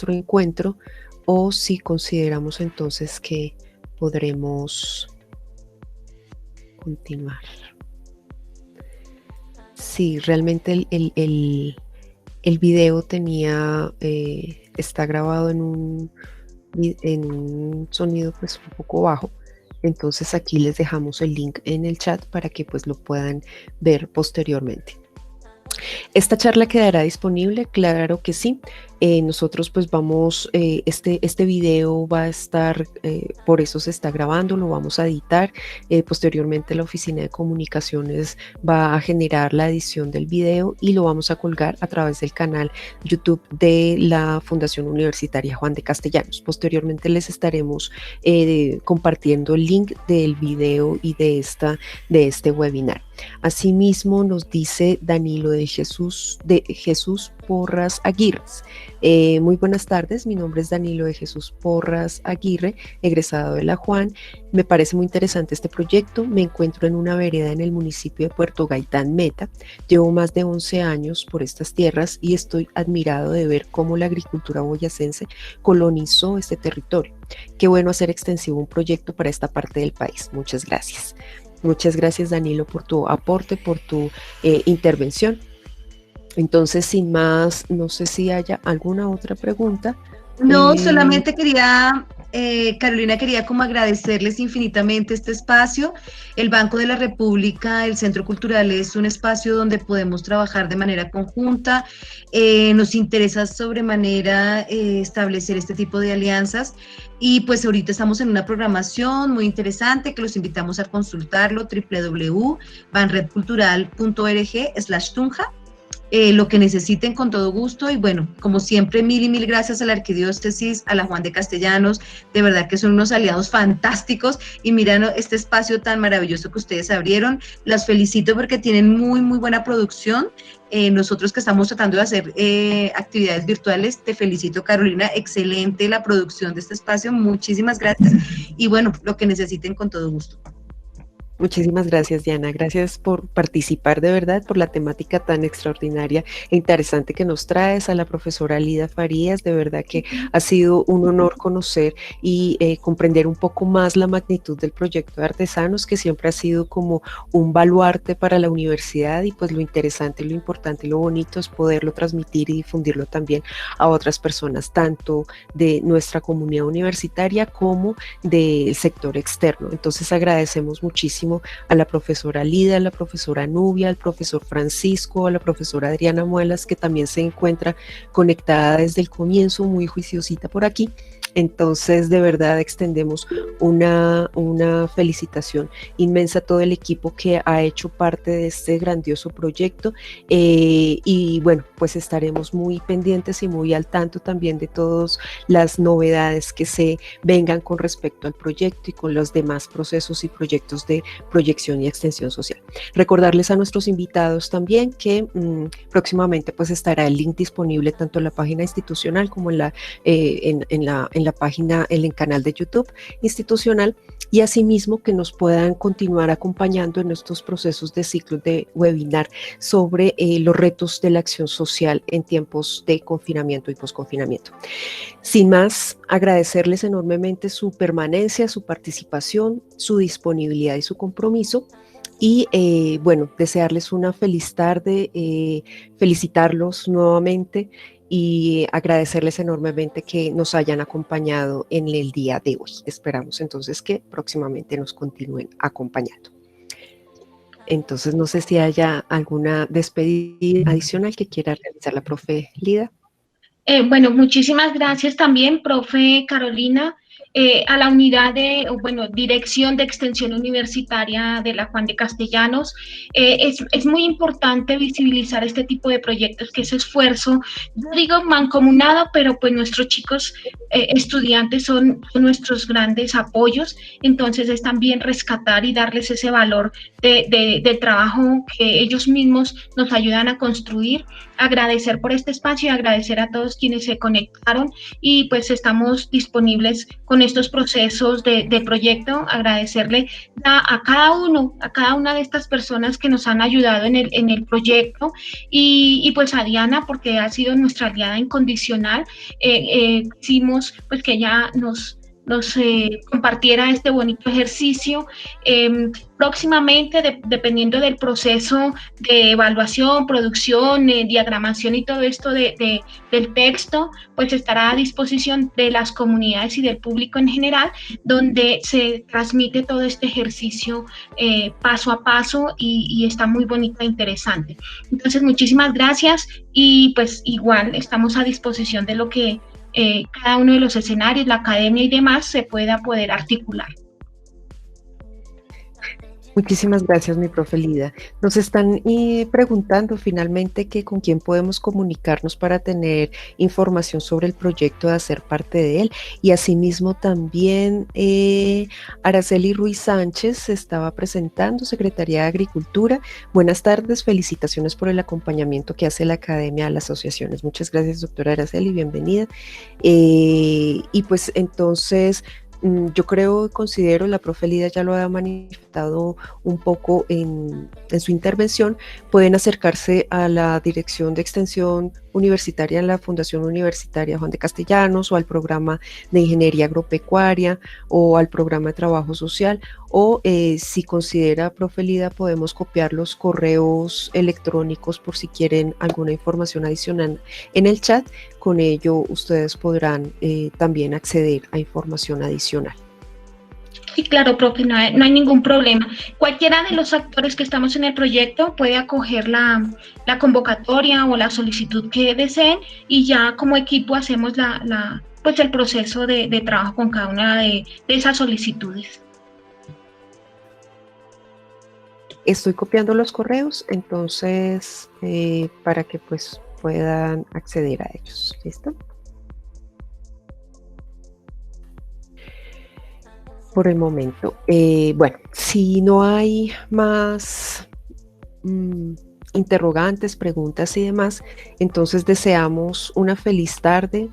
encuentro, o si consideramos entonces que podremos continuar. Sí, realmente el video está grabado en un sonido pues un poco bajo, entonces aquí les dejamos el link en el chat para que pues lo puedan ver posteriormente. ¿Esta charla quedará disponible? Claro que sí. Nosotros pues vamos, este video va a estar, por eso se está grabando, lo vamos a editar. Posteriormente la oficina de comunicaciones va a generar la edición del video y lo vamos a colgar a través del canal YouTube de la Fundación Universitaria Juan de Castellanos. Posteriormente les estaremos compartiendo el link del video y de este webinar. Asimismo nos dice Danilo de Jesús Porras Aguirre. Muy buenas tardes, mi nombre es Danilo de Jesús Porras Aguirre, egresado de la Juan. Me parece muy interesante este proyecto. Me encuentro en una vereda en el municipio de Puerto Gaitán, Meta. Llevo más de 11 años por estas tierras y estoy admirado de ver cómo la agricultura boyacense colonizó este territorio. Qué bueno hacer extensivo un proyecto para esta parte del país. Muchas gracias. Muchas gracias, Danilo, por tu aporte, por tu intervención. Entonces, sin más, no sé si haya alguna otra pregunta. No, solamente quería, Carolina, quería como agradecerles infinitamente este espacio. El Banco de la República, el Centro Cultural, es un espacio donde podemos trabajar de manera conjunta. Nos interesa sobremanera establecer este tipo de alianzas. Y pues ahorita estamos en una programación muy interesante que los invitamos a consultarlo, www.banredcultural.org/Tunja. Lo que necesiten con todo gusto, y bueno, como siempre, mil y mil gracias a la Arquidiócesis, a la Juan de Castellanos, de verdad que son unos aliados fantásticos, y miran este espacio tan maravilloso que ustedes abrieron. Las felicito porque tienen muy buena producción. Nosotros que estamos tratando de hacer actividades virtuales, te felicito, Carolina, excelente la producción de este espacio, muchísimas gracias, y bueno, lo que necesiten con todo gusto. Muchísimas gracias, Diana. Gracias por participar, de verdad, por la temática tan extraordinaria e interesante que nos traes. A la profesora Lida Farías, de verdad que ha sido un honor conocer y comprender un poco más la magnitud del proyecto de artesanos, que siempre ha sido como un baluarte para la universidad, y pues lo interesante, lo importante y lo bonito es poderlo transmitir y difundirlo también a otras personas, tanto de nuestra comunidad universitaria como del sector externo. Entonces agradecemos muchísimo a la profesora Lida, a la profesora Nubia, al profesor Francisco, a la profesora Adriana Muelas, que también se encuentra conectada desde el comienzo, muy juiciosita por aquí. Entonces, de verdad, extendemos una felicitación inmensa a todo el equipo que ha hecho parte de este grandioso proyecto, y bueno, pues estaremos muy pendientes y muy al tanto también de todas las novedades que se vengan con respecto al proyecto y con los demás procesos y proyectos de proyección y extensión social. Recordarles a nuestros invitados también que próximamente pues estará el link disponible tanto en la página institucional como en la página, en el canal de YouTube institucional, y asimismo que nos puedan continuar acompañando en estos procesos de ciclos de webinar sobre los retos de la acción social en tiempos de confinamiento y posconfinamiento. Sin más, agradecerles enormemente su permanencia, su participación, su disponibilidad y su compromiso. Y bueno, desearles una feliz tarde, felicitarlos nuevamente y agradecerles enormemente que nos hayan acompañado en el día de hoy. Esperamos entonces que próximamente nos continúen acompañando. Entonces, no sé si haya alguna despedida adicional que quiera realizar la profe Lida. Bueno, muchísimas gracias también, profe Carolina, a la unidad de, bueno, Dirección de Extensión Universitaria de la Juan de Castellanos. Es muy importante visibilizar este tipo de proyectos, que ese esfuerzo, yo digo mancomunado, pero pues nuestros chicos estudiantes son nuestros grandes apoyos, entonces es también rescatar y darles ese valor del trabajo que ellos mismos nos ayudan a construir. Agradecer por este espacio y agradecer a todos quienes se conectaron, y pues estamos disponibles con estos procesos de proyecto. Agradecerle a cada una de estas personas que nos han ayudado en el proyecto, y pues a Diana, porque ha sido nuestra aliada incondicional. Hicimos pues que ella nos compartiera este bonito ejercicio. Próximamente, dependiendo del proceso de evaluación, producción, diagramación y todo esto del texto, pues estará a disposición de las comunidades y del público en general, donde se transmite todo este ejercicio paso a paso, y está muy bonito e interesante. Entonces, muchísimas gracias, y pues igual estamos a disposición de lo que cada uno de los escenarios, la academia y demás se pueda poder articular. Muchísimas gracias, mi profe Lida. Nos están preguntando finalmente que con quién podemos comunicarnos para tener información sobre el proyecto, de hacer parte de él. Y asimismo también Araceli Ruiz Sánchez se estaba presentando, Secretaría de Agricultura. Buenas tardes, felicitaciones por el acompañamiento que hace la Academia a las asociaciones. Muchas gracias, doctora Araceli, bienvenida. Y pues entonces, yo considero, la profe Lida ya lo ha manifestado un poco en su intervención, pueden acercarse a la Dirección de Extensión Universitaria en la Fundación Universitaria Juan de Castellanos, o al programa de Ingeniería Agropecuaria, o al programa de Trabajo Social, o si considera, profe Lida, podemos copiar los correos electrónicos por si quieren alguna información adicional en el chat. Con ello ustedes podrán también acceder a información adicional. Sí, claro, profe, no hay ningún problema. Cualquiera de los actores que estamos en el proyecto puede acoger la convocatoria o la solicitud que deseen, y ya como equipo hacemos pues el proceso de trabajo con cada una de esas solicitudes. Estoy copiando los correos, entonces, para que pues puedan acceder a ellos. ¿Listo? Por el momento. Bueno, si no hay más interrogantes, preguntas y demás, entonces deseamos una feliz tarde,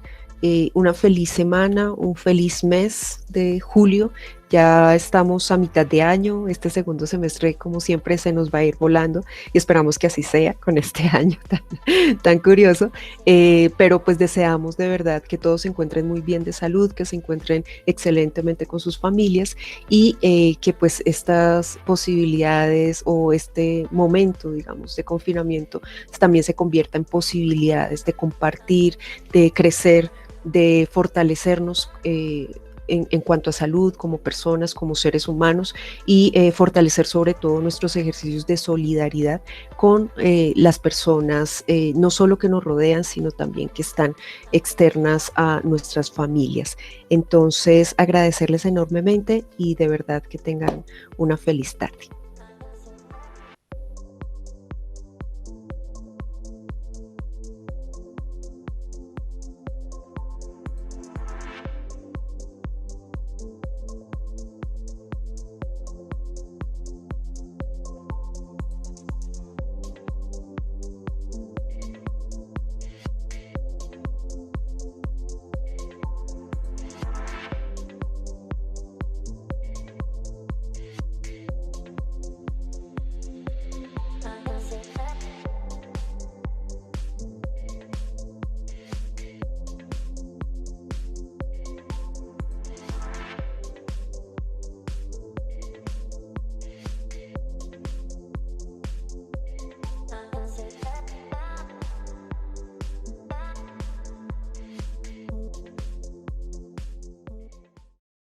una feliz semana, un feliz mes de julio. Ya estamos a mitad de año, este segundo semestre como siempre se nos va a ir volando, y esperamos que así sea con este año tan curioso, pero pues deseamos de verdad que todos se encuentren muy bien de salud, que se encuentren excelentemente con sus familias, y que pues estas posibilidades o este momento, digamos, de confinamiento también se convierta en posibilidades de compartir, de crecer, de fortalecernos en cuanto a salud, como personas, como seres humanos, y fortalecer sobre todo nuestros ejercicios de solidaridad con las personas, no solo que nos rodean, sino también que están externas a nuestras familias. Entonces, agradecerles enormemente, y de verdad que tengan una feliz tarde.